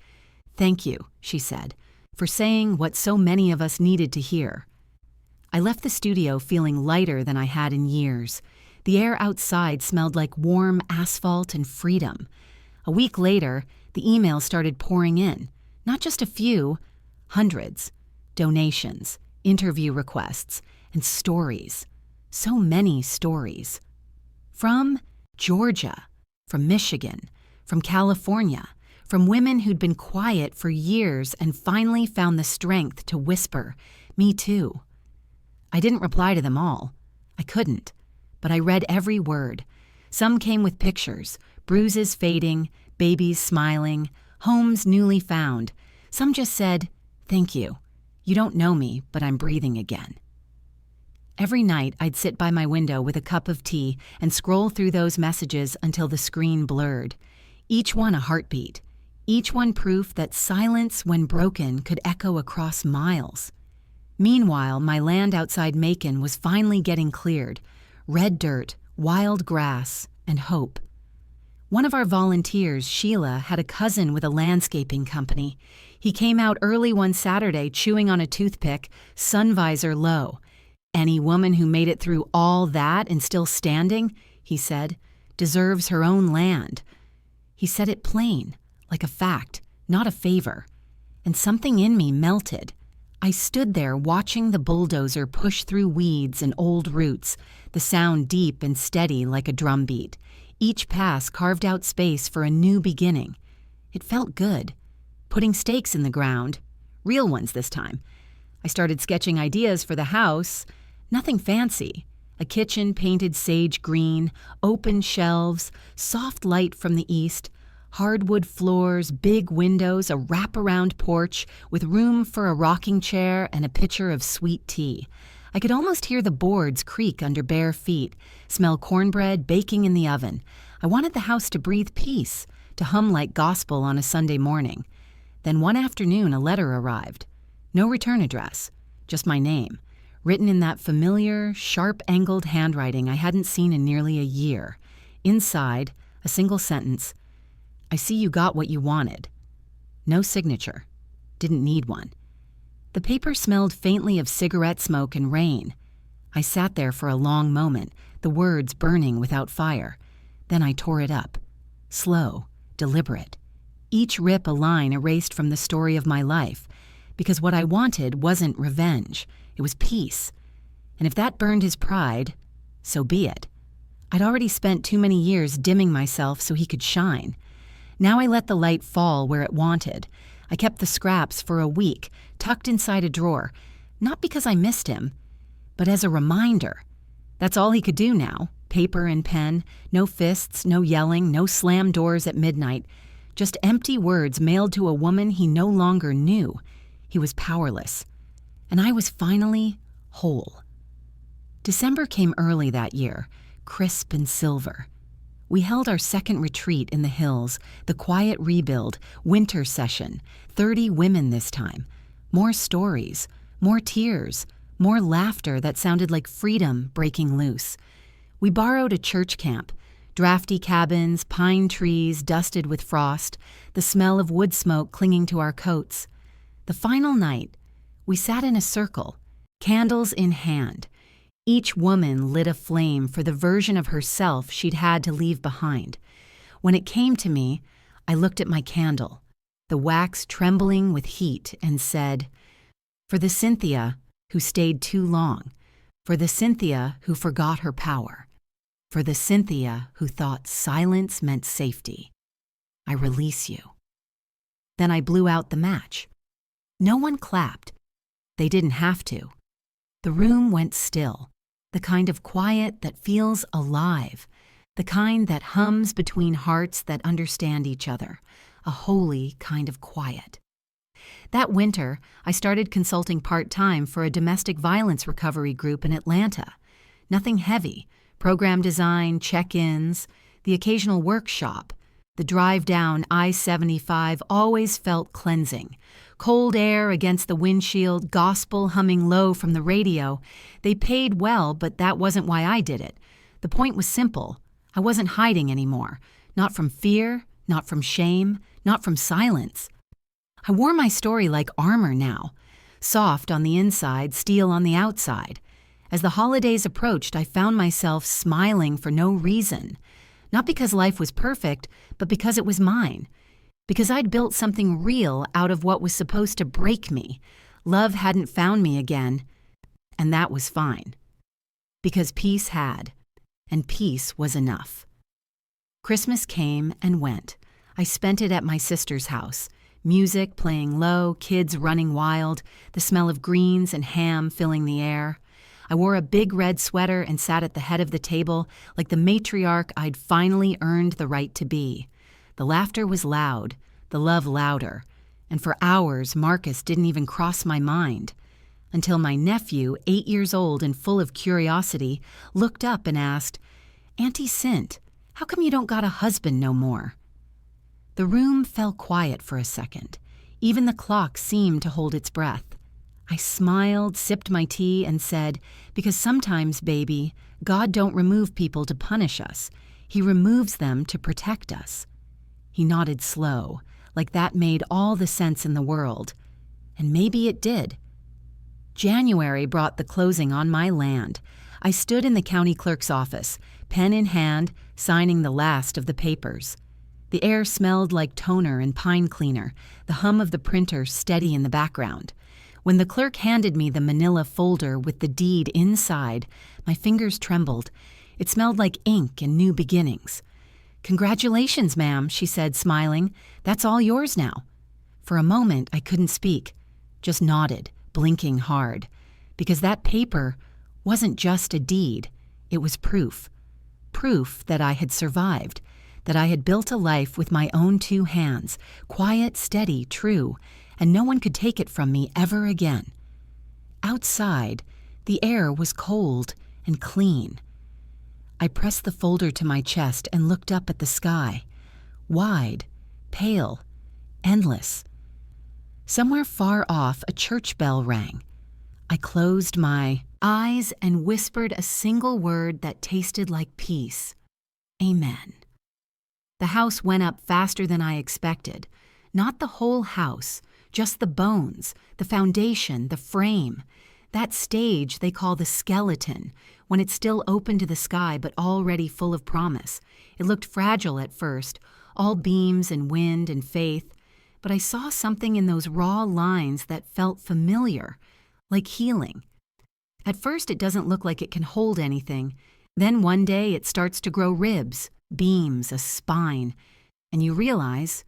Thank you, she said, for saying what so many of us needed to hear. I left the studio feeling lighter than I had in years. The air outside smelled like warm asphalt and freedom. A week later, the emails started pouring in. Not just a few, hundreds. Donations, interview requests, and stories. So many stories. From Georgia, from Michigan, from California, from women who'd been quiet for years and finally found the strength to whisper, "Me too." I didn't reply to them all. I couldn't, but I read every word. Some came with pictures, bruises fading, babies smiling, homes newly found. Some just said, "Thank you. You don't know me, but I'm breathing again." Every night, I'd sit by my window with a cup of tea and scroll through those messages until the screen blurred. Each one a heartbeat. Each one proof that silence, when broken, could echo across miles. Meanwhile, my land outside Macon was finally getting cleared. Red dirt, wild grass, and hope. One of our volunteers, Sheila, had a cousin with a landscaping company. He came out early one Saturday chewing on a toothpick, sun visor low. "Any woman who made it through all that and still standing," he said, "deserves her own land." He said it plain, like a fact, not a favor. And something in me melted. I stood there watching the bulldozer push through weeds and old roots, the sound deep and steady like a drumbeat. Each pass carved out space for a new beginning. It felt good. Putting stakes in the ground, real ones this time. I started sketching ideas for the house. Nothing fancy. A kitchen painted sage green, open shelves, soft light from the east, hardwood floors, big windows, a wraparound porch with room for a rocking chair and a pitcher of sweet tea. I could almost hear the boards creak under bare feet, smell cornbread baking in the oven. I wanted the house to breathe peace, to hum like gospel on a Sunday morning. Then one afternoon a letter arrived. No return address, just my name, written in that familiar, sharp-angled handwriting I hadn't seen in nearly a year. Inside, a single sentence, "I see you got what you wanted." No signature. Didn't need one. The paper smelled faintly of cigarette smoke and rain. I sat there for a long moment, the words burning without fire. Then I tore it up. Slow, deliberate. Each rip a line erased from the story of my life, because what I wanted wasn't revenge. It was peace. And if that burned his pride, so be it. I'd already spent too many years dimming myself so he could shine. Now I let the light fall where it wanted. I kept the scraps for a week, tucked inside a drawer, not because I missed him, but as a reminder. That's all he could do now, paper and pen, no fists, no yelling, no slam doors at midnight, just empty words mailed to a woman he no longer knew. He was powerless. And I was finally whole. December came early that year, crisp and silver. We held our second retreat in the hills, the quiet rebuild, winter session, 30 women this time. More stories, more tears, more laughter that sounded like freedom breaking loose. We borrowed a church camp, drafty cabins, pine trees dusted with frost, the smell of wood smoke clinging to our coats. The final night, we sat in a circle, candles in hand. Each woman lit a flame for the version of herself she'd had to leave behind. When it came to me, I looked at my candle, the wax trembling with heat, and said, "For the Cynthia who stayed too long, for the Cynthia who forgot her power, for the Cynthia who thought silence meant safety, I release you." Then I blew out the match. No one clapped. They didn't have to. The room went still, the kind of quiet that feels alive, the kind that hums between hearts that understand each other, a holy kind of quiet. That winter, I started consulting part-time for a domestic violence recovery group in Atlanta. Nothing heavy, program design, check-ins, the occasional workshop. The drive down I-75 always felt cleansing. Cold air against the windshield, gospel humming low from the radio. They paid well, but that wasn't why I did it. The point was simple. I wasn't hiding anymore. Not from fear, not from shame, not from silence. I wore my story like armor now. Soft on the inside, steel on the outside. As the holidays approached, I found myself smiling for no reason. Not because life was perfect, but because it was mine. Because I'd built something real out of what was supposed to break me. Love hadn't found me again, and that was fine. Because peace had, and peace was enough. Christmas came and went. I spent it at my sister's house. Music playing low, kids running wild, the smell of greens and ham filling the air. I wore a big red sweater and sat at the head of the table like the matriarch I'd finally earned the right to be. The laughter was loud, the love louder, and for hours Marcus didn't even cross my mind. Until my nephew, 8 years old and full of curiosity, looked up and asked, "Auntie Cint, how come you don't got a husband no more?" The room fell quiet for a second. Even the clock seemed to hold its breath. I smiled, sipped my tea, and said, "Because sometimes, baby, God don't remove people to punish us. He removes them to protect us." He nodded slow, like that made all the sense in the world. And maybe it did. January brought the closing on my land. I stood in the county clerk's office, pen in hand, signing the last of the papers. The air smelled like toner and pine cleaner, the hum of the printer steady in the background. When the clerk handed me the manila folder with the deed inside, my fingers trembled. It smelled like ink and new beginnings. "Congratulations, ma'am," she said, smiling. "That's all yours now." For a moment, I couldn't speak, just nodded, blinking hard, because that paper wasn't just a deed, it was proof. Proof that I had survived, that I had built a life with my own 2 hands, quiet, steady, true, and no one could take it from me ever again. Outside, the air was cold and clean. I pressed the folder to my chest and looked up at the sky, wide, pale, endless. Somewhere far off, a church bell rang. I closed my eyes and whispered a single word that tasted like peace. Amen. The house went up faster than I expected. Not the whole house, just the bones, the foundation, the frame. That stage they call the skeleton, when it's still open to the sky but already full of promise. It looked fragile at first, all beams and wind and faith, but I saw something in those raw lines that felt familiar, like healing. At first it doesn't look like it can hold anything. Then one day it starts to grow ribs, beams, a spine, and you realize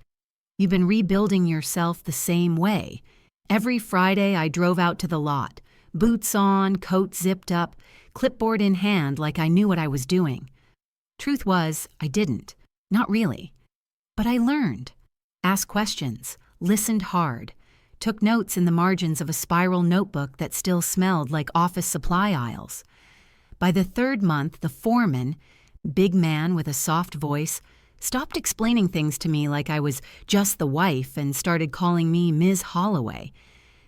you've been rebuilding yourself the same way. Every Friday I drove out to the lot, boots on, coat zipped up, clipboard in hand like I knew what I was doing. Truth was, I didn't. Not really. But I learned, asked questions, listened hard, took notes in the margins of a spiral notebook that still smelled like office supply aisles. By the 3rd month, the foreman, big man with a soft voice, stopped explaining things to me like I was just the wife and started calling me Ms. Holloway.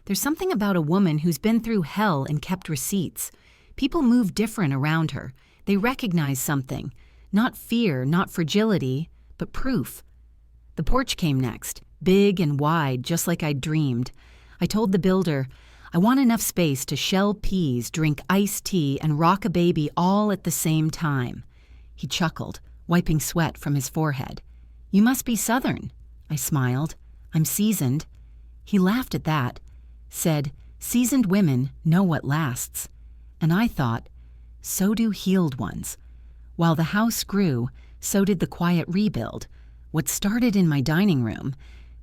There's something about a woman who's been through hell and kept receipts. People move different around her. They recognize something. Not fear, not fragility, but proof. The porch came next, big and wide, just like I'd dreamed. I told the builder, I want enough space to shell peas, drink iced tea, and rock a baby all at the same time. He chuckled, wiping sweat from his forehead. "You must be Southern." I smiled. "I'm seasoned." He laughed at that, said, "Seasoned women know what lasts." And I thought, so do healed ones. While the house grew, so did the quiet rebuild. What started in my dining room,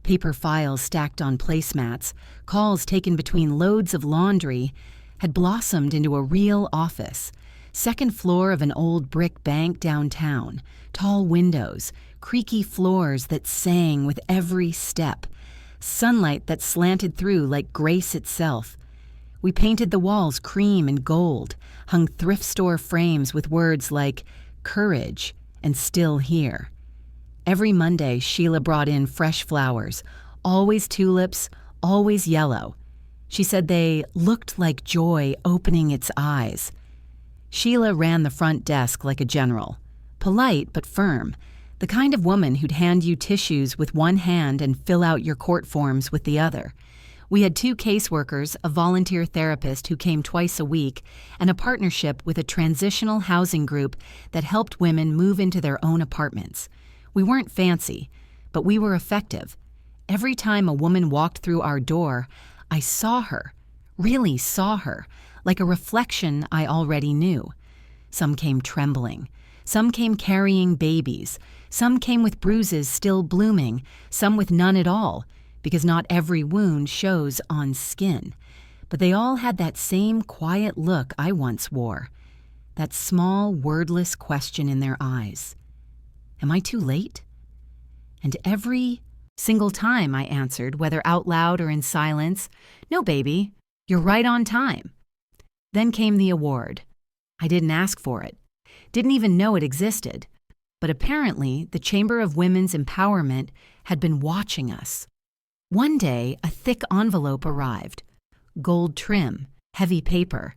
paper files stacked on placemats, calls taken between loads of laundry, had blossomed into a real office. 2nd floor of an old brick bank downtown, tall windows, creaky floors that sang with every step, sunlight that slanted through like grace itself. We painted the walls cream and gold, hung thrift store frames with words like courage and still here. Every Monday, Sheila brought in fresh flowers, always tulips, always yellow. She said they looked like joy opening its eyes. Sheila ran the front desk like a general, polite but firm, the kind of woman who'd hand you tissues with one hand and fill out your court forms with the other. We had 2 caseworkers, a volunteer therapist who came twice a week, and a partnership with a transitional housing group that helped women move into their own apartments. We weren't fancy, but we were effective. Every time a woman walked through our door, I saw her, really saw her, like a reflection I already knew. Some came trembling. Some came carrying babies. Some came with bruises still blooming, some with none at all, because not every wound shows on skin. But they all had that same quiet look I once wore, that small, wordless question in their eyes. Am I too late? And every single time I answered, whether out loud or in silence, "No, baby, you're right on time." Then came the award. I didn't ask for it, didn't even know it existed, but apparently the Chamber of Women's Empowerment had been watching us. One day, a thick envelope arrived, gold trim, heavy paper.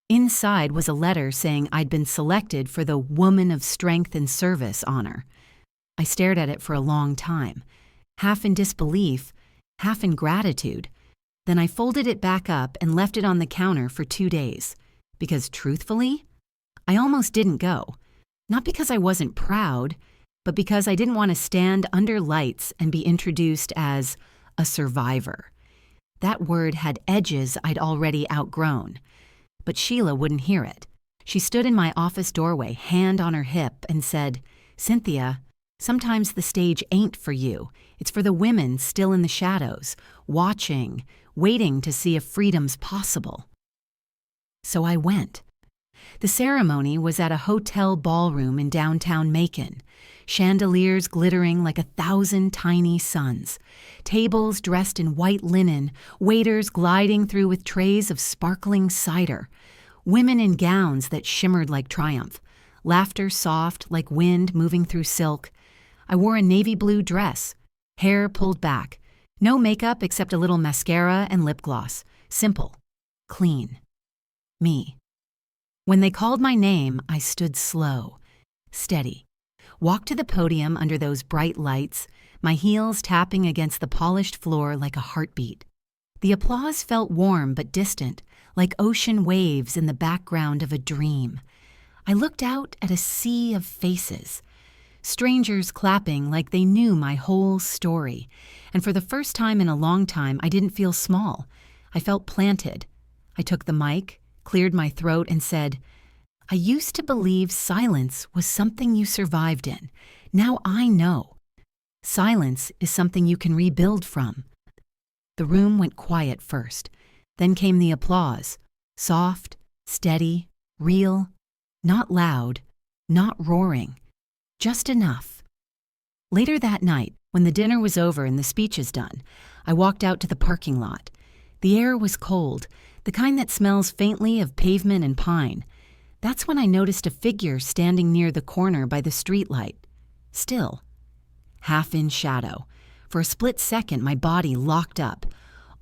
Inside was a letter saying I'd been selected for the Woman of Strength and Service honor. I stared at it for a long time, half in disbelief, half in gratitude. Then I folded it back up and left it on the counter for 2 days, because truthfully, I almost didn't go. Not because I wasn't proud, but because I didn't want to stand under lights and be introduced as a survivor. That word had edges I'd already outgrown. But Sheila wouldn't hear it. She stood in my office doorway, hand on her hip, and said, "Cynthia, sometimes the stage ain't for you. It's for the women still in the shadows, watching, waiting to see if freedom's possible." So I went. The ceremony was at a hotel ballroom in downtown Macon, chandeliers glittering like 1,000 tiny suns, tables dressed in white linen, waiters gliding through with trays of sparkling cider, women in gowns that shimmered like triumph, laughter soft like wind moving through silk. I wore a navy blue dress, hair pulled back, no makeup except a little mascara and lip gloss, simple, clean. Me. When they called my name, I stood slow, steady, walked to the podium under those bright lights, my heels tapping against the polished floor like a heartbeat. The applause felt warm but distant, like ocean waves in the background of a dream. I looked out at a sea of faces, strangers clapping like they knew my whole story, and for the first time in a long time, I didn't feel small. I felt planted. I took the mic, cleared my throat, and said, "I used to believe silence was something you survived in. Now I know. Silence is something you can rebuild from." The room went quiet first. Then came the applause, soft, steady, real, not loud, not roaring, just enough. Later that night, when the dinner was over and the speeches done, I walked out to the parking lot. The air was cold, the kind that smells faintly of pavement and pine. That's when I noticed a figure standing near the corner by the streetlight. Still, half in shadow. For a split second, my body locked up,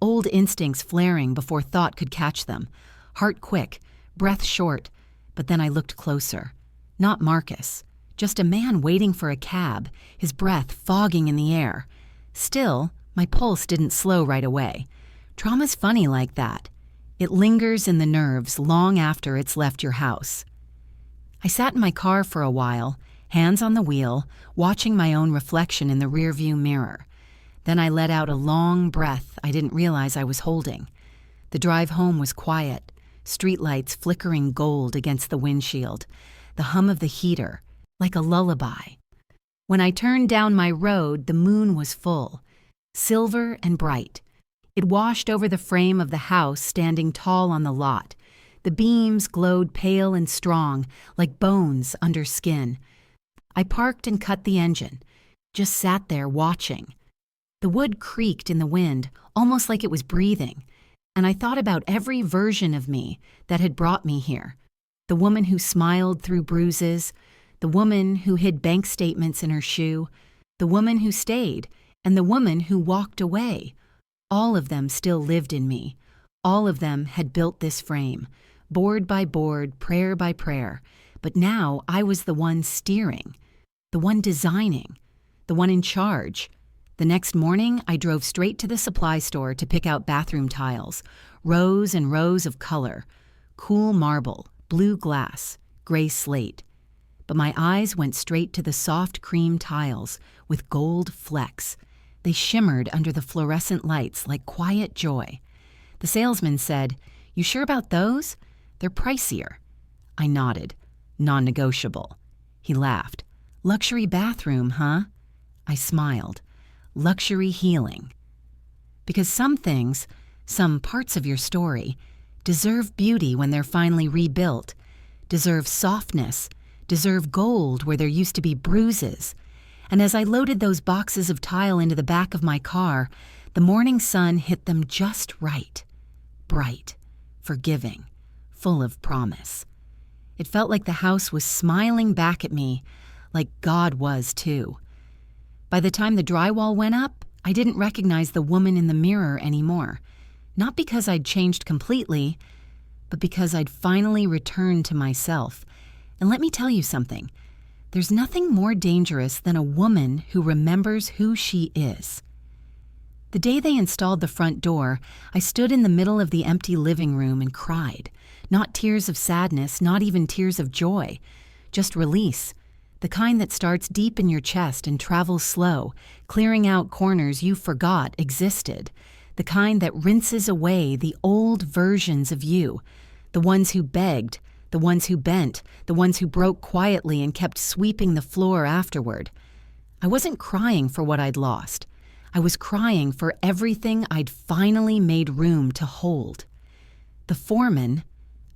old instincts flaring before thought could catch them, heart quick, breath short. But then I looked closer. Not Marcus, just a man waiting for a cab, his breath fogging in the air. Still, my pulse didn't slow right away. Trauma's funny like that. It lingers in the nerves long after it's left your house. I sat in my car for a while, hands on the wheel, watching my own reflection in the rearview mirror. Then I let out a long breath I didn't realize I was holding. The drive home was quiet, streetlights flickering gold against the windshield, the hum of the heater, like a lullaby. When I turned down my road, the moon was full, silver and bright. It washed over the frame of the house standing tall on the lot. The beams glowed pale and strong, like bones under skin. I parked and cut the engine, just sat there watching. The wood creaked in the wind, almost like it was breathing, and I thought about every version of me that had brought me here. The woman who smiled through bruises, the woman who hid bank statements in her shoe, the woman who stayed, and the woman who walked away. All of them still lived in me. All of them had built this frame, board by board, prayer by prayer. But now I was the one steering, the one designing, the one in charge. The next morning, I drove straight to the supply store to pick out bathroom tiles, rows and rows of color, cool marble, blue glass, gray slate. But my eyes went straight to the soft cream tiles with gold flecks. They shimmered under the fluorescent lights like quiet joy. The salesman said, "You sure about those? They're pricier." I nodded. Non-negotiable. He laughed. Luxury bathroom, huh? I smiled. Luxury healing. Because some things, some parts of your story, deserve beauty when they're finally rebuilt, deserve softness, deserve gold where there used to be bruises. And as I loaded those boxes of tile into the back of my car, the morning sun hit them just right. Bright, forgiving, full of promise. It felt like the house was smiling back at me, like God was too. By the time the drywall went up, I didn't recognize the woman in the mirror anymore. Not because I'd changed completely, but because I'd finally returned to myself. And let me tell you something. There's nothing more dangerous than a woman who remembers who she is. The day they installed the front door, I stood in the middle of the empty living room and cried. Not tears of sadness, not even tears of joy. Just release. The kind that starts deep in your chest and travels slow, clearing out corners you forgot existed. The kind that rinses away the old versions of you. The ones who begged, the ones who bent, the ones who broke quietly and kept sweeping the floor afterward. I wasn't crying for what I'd lost. I was crying for everything I'd finally made room to hold. The foreman,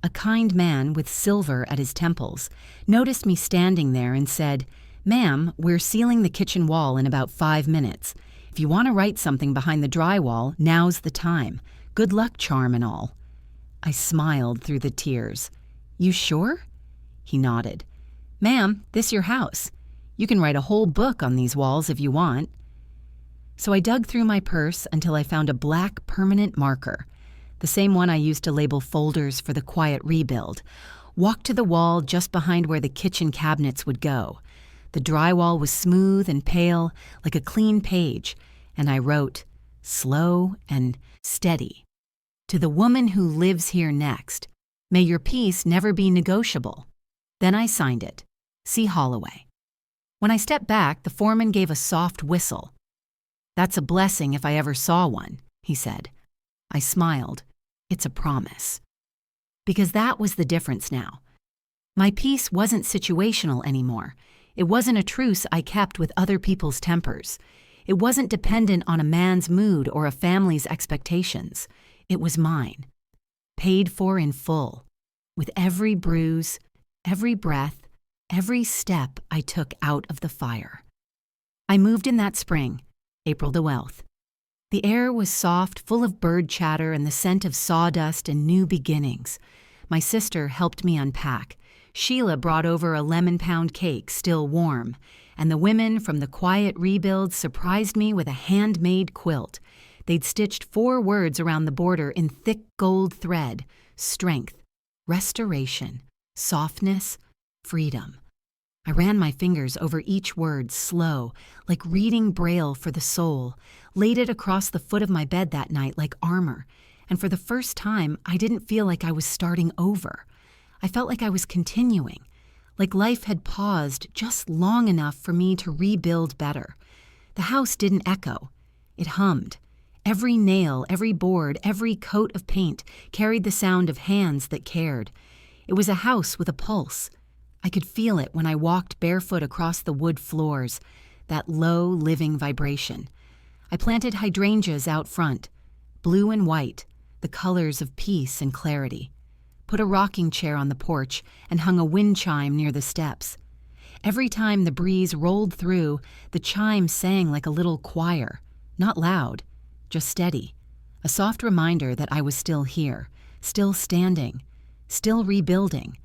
a kind man with silver at his temples, noticed me standing there and said, "Ma'am, we're sealing the kitchen wall in about 5 minutes. If you want to write something behind the drywall, now's the time. Good luck, charm and all." I smiled through the tears. "You sure?" He nodded. "Ma'am, this your house. You can write a whole book on these walls if you want." So I dug through my purse until I found a black permanent marker, the same one I used to label folders for the quiet rebuild, walked to the wall just behind where the kitchen cabinets would go. The drywall was smooth and pale, like a clean page, and I wrote, slow and steady, "To the woman who lives here next, may your peace never be negotiable." Then I signed it, C. Holloway. When I stepped back, the foreman gave a soft whistle. "That's a blessing if I ever saw one," he said. I smiled. It's a promise. Because that was the difference now. My peace wasn't situational anymore. It wasn't a truce I kept with other people's tempers. It wasn't dependent on a man's mood or a family's expectations. It was mine. Paid for in full. With every bruise, every breath, every step I took out of the fire. I moved in that spring, April 12th. The air was soft, full of bird chatter and the scent of sawdust and new beginnings. My sister helped me unpack. Sheila brought over a lemon pound cake, still warm, and the women from the quiet rebuild surprised me with a handmade quilt. They'd stitched 4 words around the border in thick gold thread: strength, restoration, softness, freedom. I ran my fingers over each word, slow, like reading Braille for the soul, laid it across the foot of my bed that night like armor, and for the first time, I didn't feel like I was starting over. I felt like I was continuing, like life had paused just long enough for me to rebuild better. The house didn't echo. It hummed. Every nail, every board, every coat of paint carried the sound of hands that cared. It was a house with a pulse. I could feel it when I walked barefoot across the wood floors, that low, living vibration. I planted hydrangeas out front, blue and white, the colors of peace and clarity. Put a rocking chair on the porch and hung a wind chime near the steps. Every time the breeze rolled through, the chime sang like a little choir, not loud, just steady, a soft reminder that I was still here, still standing, still rebuilding.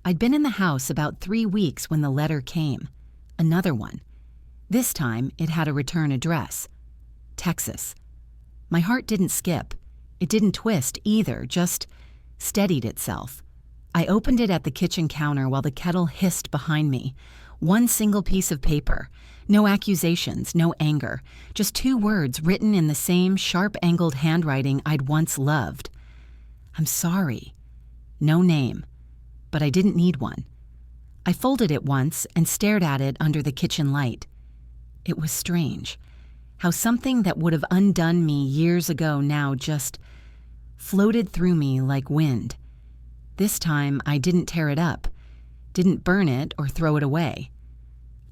I'd been in the house about 3 weeks when the letter came. Another one. This time, it had a return address. Texas. My heart didn't skip. It didn't twist either, just steadied itself. I opened it at the kitchen counter while the kettle hissed behind me. One single piece of paper. No accusations, no anger. Just 2 words written in the same sharp-angled handwriting I'd once loved. "I'm sorry." No name. But I didn't need one. I folded it once and stared at it under the kitchen light. It was strange, how something that would have undone me years ago now just floated through me like wind. This time I didn't tear it up, didn't burn it or throw it away.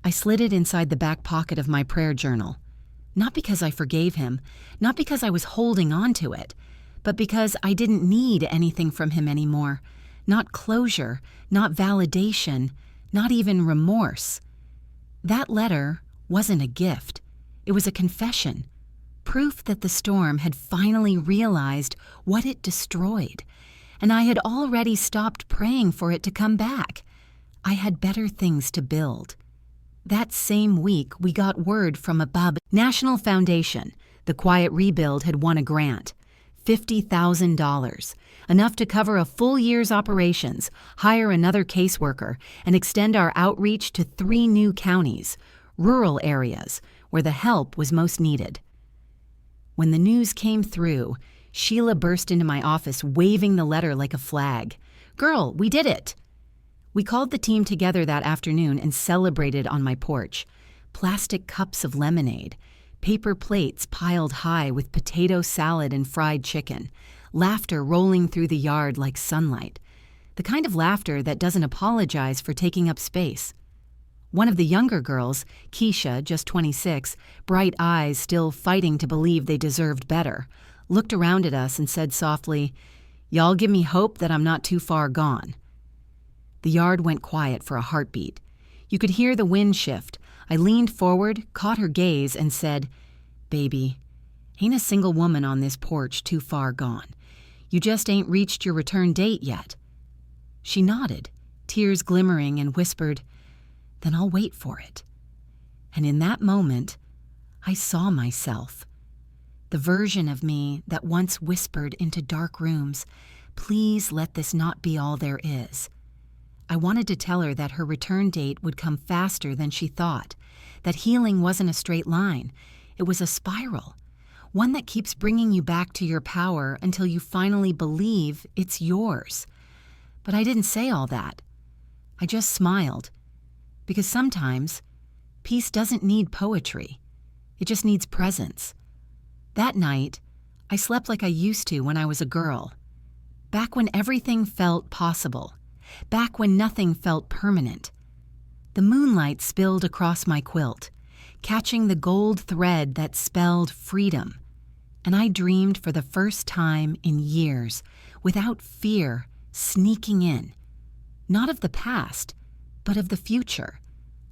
I slid it inside the back pocket of my prayer journal. Not because I forgave him, not because I was holding on to it, but because I didn't need anything from him anymore. Not closure, not validation, not even remorse. That letter wasn't a gift. It was a confession. Proof that the storm had finally realized what it destroyed, and I had already stopped praying for it to come back. I had better things to build. That same week, we got word from a National Foundation. The Quiet Rebuild had won a grant. $50,000, enough to cover a full year's operations, hire another caseworker, and extend our outreach to 3 new counties, rural areas, where the help was most needed. When the news came through, Sheila burst into my office waving the letter like a flag. "Girl, we did it!" We called the team together that afternoon and celebrated on my porch. Plastic cups of lemonade, paper plates piled high with potato salad and fried chicken, laughter rolling through the yard like sunlight, the kind of laughter that doesn't apologize for taking up space. One of the younger girls, Keisha, just 26, bright eyes still fighting to believe they deserved better, looked around at us and said softly, "Y'all give me hope that I'm not too far gone." The yard went quiet for a heartbeat. You could hear the wind shift. I leaned forward, caught her gaze, and said, "Baby, ain't a single woman on this porch too far gone. You just ain't reached your return date yet." She nodded, tears glimmering, and whispered, "Then I'll wait for it." And in that moment, I saw myself. The version of me that once whispered into dark rooms, "Please let this not be all there is." I wanted to tell her that her return date would come faster than she thought, that healing wasn't a straight line, it was a spiral, one that keeps bringing you back to your power until you finally believe it's yours. But I didn't say all that. I just smiled, because sometimes peace doesn't need poetry, it just needs presence. That night, I slept like I used to when I was a girl, back when everything felt possible. Back when nothing felt permanent. The moonlight spilled across my quilt, catching the gold thread that spelled freedom, and I dreamed for the first time in years, without fear sneaking in, not of the past, but of the future,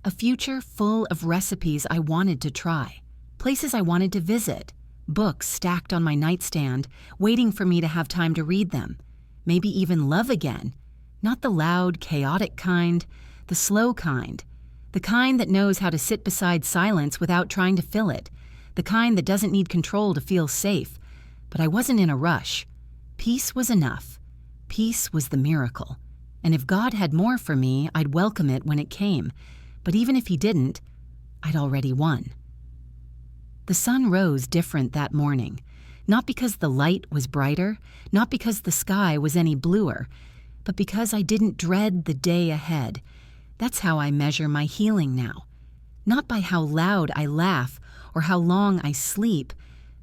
a future full of recipes I wanted to try, places I wanted to visit, books stacked on my nightstand, waiting for me to have time to read them, maybe even love again. Not the loud, chaotic kind, the slow kind, the kind that knows how to sit beside silence without trying to fill it, the kind that doesn't need control to feel safe. But I wasn't in a rush. Peace was enough. Peace was the miracle. And if God had more for me, I'd welcome it when it came. But even if he didn't, I'd already won. The sun rose different that morning, not because the light was brighter, not because the sky was any bluer, but because I didn't dread the day ahead. That's how I measure my healing now. Not by how loud I laugh or how long I sleep,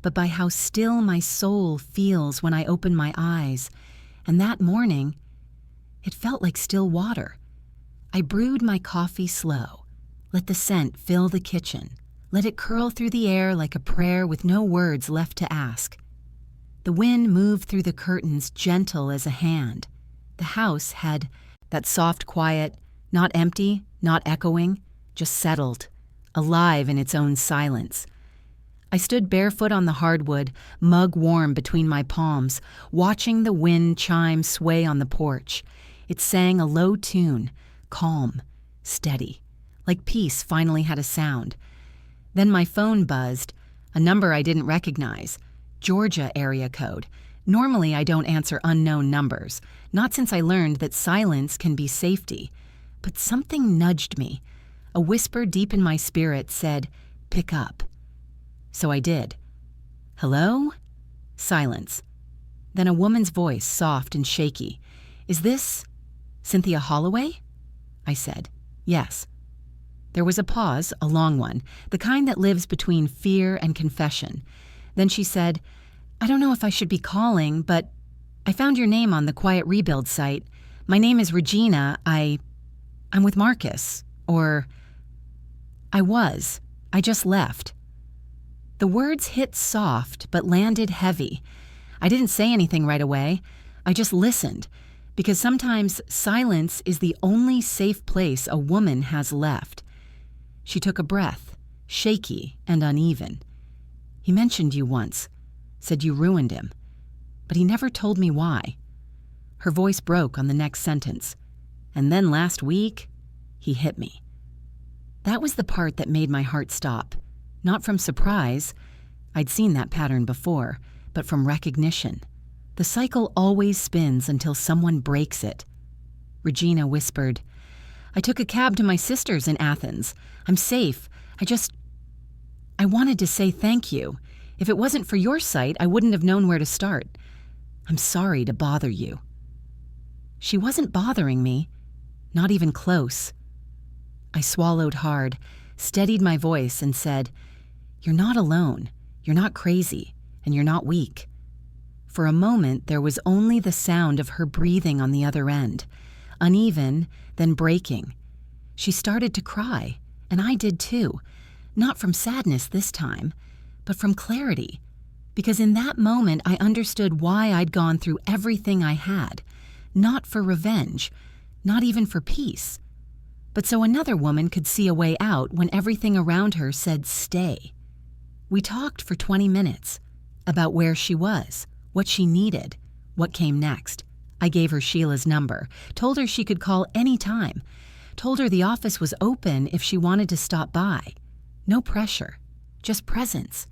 but by how still my soul feels when I open my eyes. And that morning, it felt like still water. I brewed my coffee slow, let the scent fill the kitchen, let it curl through the air like a prayer with no words left to ask. The wind moved through the curtains gentle as a hand. The house had that soft quiet, not empty, not echoing, just settled, alive in its own silence. I stood barefoot on the hardwood, mug warm between my palms, watching the wind chime sway on the porch. It sang a low tune, calm, steady, like peace finally had a sound. Then my phone buzzed, a number I didn't recognize, Georgia area code. Normally, I don't answer unknown numbers, not since I learned that silence can be safety. But something nudged me. A whisper deep in my spirit said, "Pick up." So I did. "Hello?" Silence. Then a woman's voice, soft and shaky. "Is this Cynthia Holloway?" I said, "Yes." There was a pause, a long one, the kind that lives between fear and confession. Then she said, "I don't know if I should be calling, but I found your name on the Quiet Rebuild site. My name is Regina. I'm with Marcus. Or I was. I just left. The words hit soft but landed heavy. I didn't say anything right away. I just listened, because sometimes silence is the only safe place a woman has left. She took a breath, shaky and uneven. He mentioned you once, said you ruined him, but he never told me why. Her voice broke on the next sentence. And then last week, he hit me. That was the part that made my heart stop. Not from surprise, I'd seen that pattern before, but from recognition. The cycle always spins until someone breaks it. Regina whispered, I took a cab to my sister's in Athens. I'm safe. I wanted to say thank you. If it wasn't for your sight, I wouldn't have known where to start. I'm sorry to bother you. She wasn't bothering me, not even close. I swallowed hard, steadied my voice, and said, You're not alone, you're not crazy, and you're not weak. For a moment, there was only the sound of her breathing on the other end, uneven, then breaking. She started to cry, and I did too, not from sadness this time, but from clarity, because in that moment I understood why I'd gone through everything I had, not for revenge, not even for peace, but so another woman could see a way out when everything around her said stay. We talked for 20 minutes about where she was, what she needed, what came next. I gave her Sheila's number, told her she could call any time, told her the office was open if she wanted to stop by. No pressure, just presence.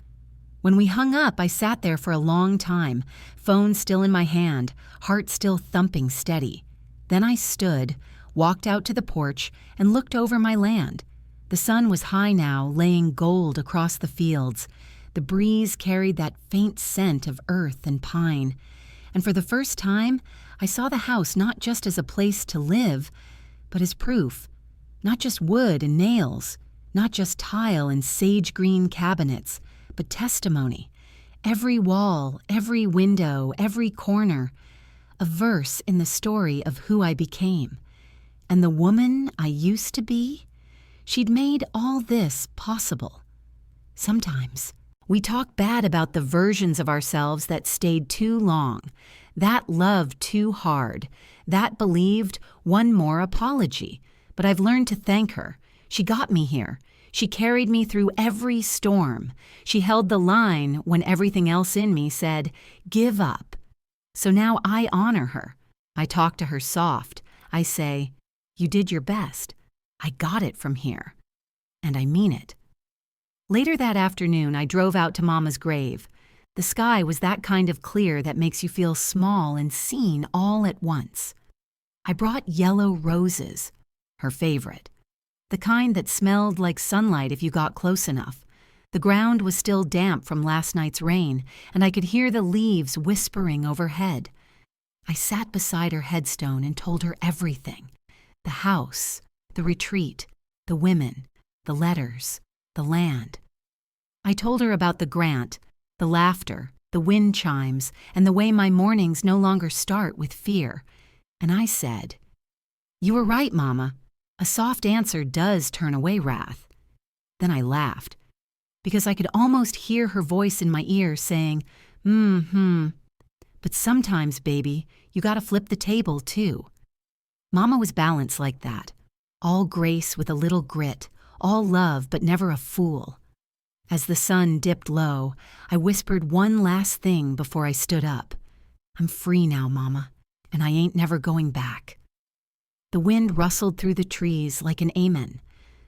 When we hung up, I sat there for a long time, phone still in my hand, heart still thumping steady. Then I stood, walked out to the porch, and looked over my land. The sun was high now, laying gold across the fields. The breeze carried that faint scent of earth and pine. And for the first time, I saw the house not just as a place to live, but as proof. Not just wood and nails, not just tile and sage-green cabinets, but testimony. Every wall, every window, every corner. A verse in the story of who I became. And the woman I used to be? She'd made all this possible. Sometimes we talk bad about the versions of ourselves that stayed too long, that loved too hard, that believed one more apology. But I've learned to thank her. She got me here. She carried me through every storm. She held the line when everything else in me said, give up. So now I honor her. I talk to her soft. I say, you did your best. I got it from here. And I mean it. Later that afternoon, I drove out to Mama's grave. The sky was that kind of clear that makes you feel small and seen all at once. I brought yellow roses, her favorite. The kind that smelled like sunlight if you got close enough. The ground was still damp from last night's rain, and I could hear the leaves whispering overhead. I sat beside her headstone and told her everything. The house, the retreat, the women, the letters, the land. I told her about the grant, the laughter, the wind chimes, and the way my mornings no longer start with fear. And I said, you were right, Mama. A soft answer does turn away wrath. Then I laughed, because I could almost hear her voice in my ear saying, but sometimes, baby, you gotta flip the table too. Mama was balanced like that, all grace with a little grit, all love but never a fool. As the sun dipped low, I whispered one last thing before I stood up. I'm free now, Mama, and I ain't never going back. The wind rustled through the trees like an amen.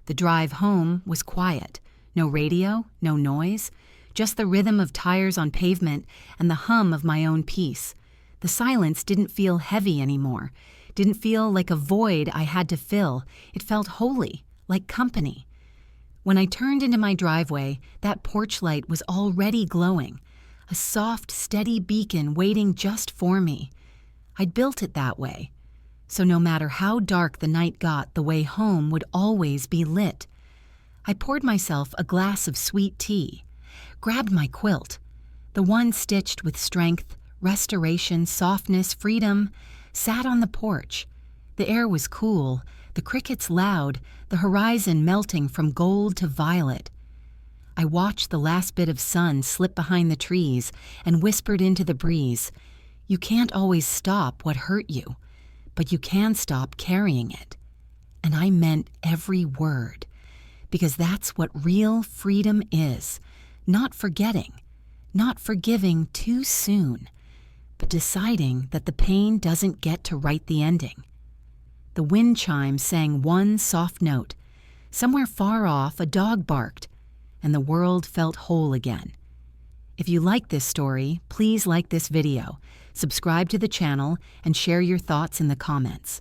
The drive home was quiet. No radio, no noise, just the rhythm of tires on pavement and the hum of my own peace. The silence didn't feel heavy anymore, didn't feel like a void I had to fill. It felt holy, like company. When I turned into my driveway, that porch light was already glowing, a soft, steady beacon waiting just for me. I'd built it that way. So no matter how dark the night got, the way home would always be lit. I poured myself a glass of sweet tea, grabbed my quilt, the one stitched with strength, restoration, softness, freedom, sat on the porch, The air was cool, the crickets loud, the horizon melting from gold to violet. I watched the last bit of sun slip behind the trees and whispered into the breeze, "You can't always stop what hurt you, but you can stop carrying it." And I meant every word, because that's what real freedom is, not forgetting, not forgiving too soon, but deciding that the pain doesn't get to write the ending. The wind chime sang one soft note. Somewhere far off, a dog barked, and the world felt whole again. If you like this story, please like this video, subscribe to the channel, and share your thoughts in the comments.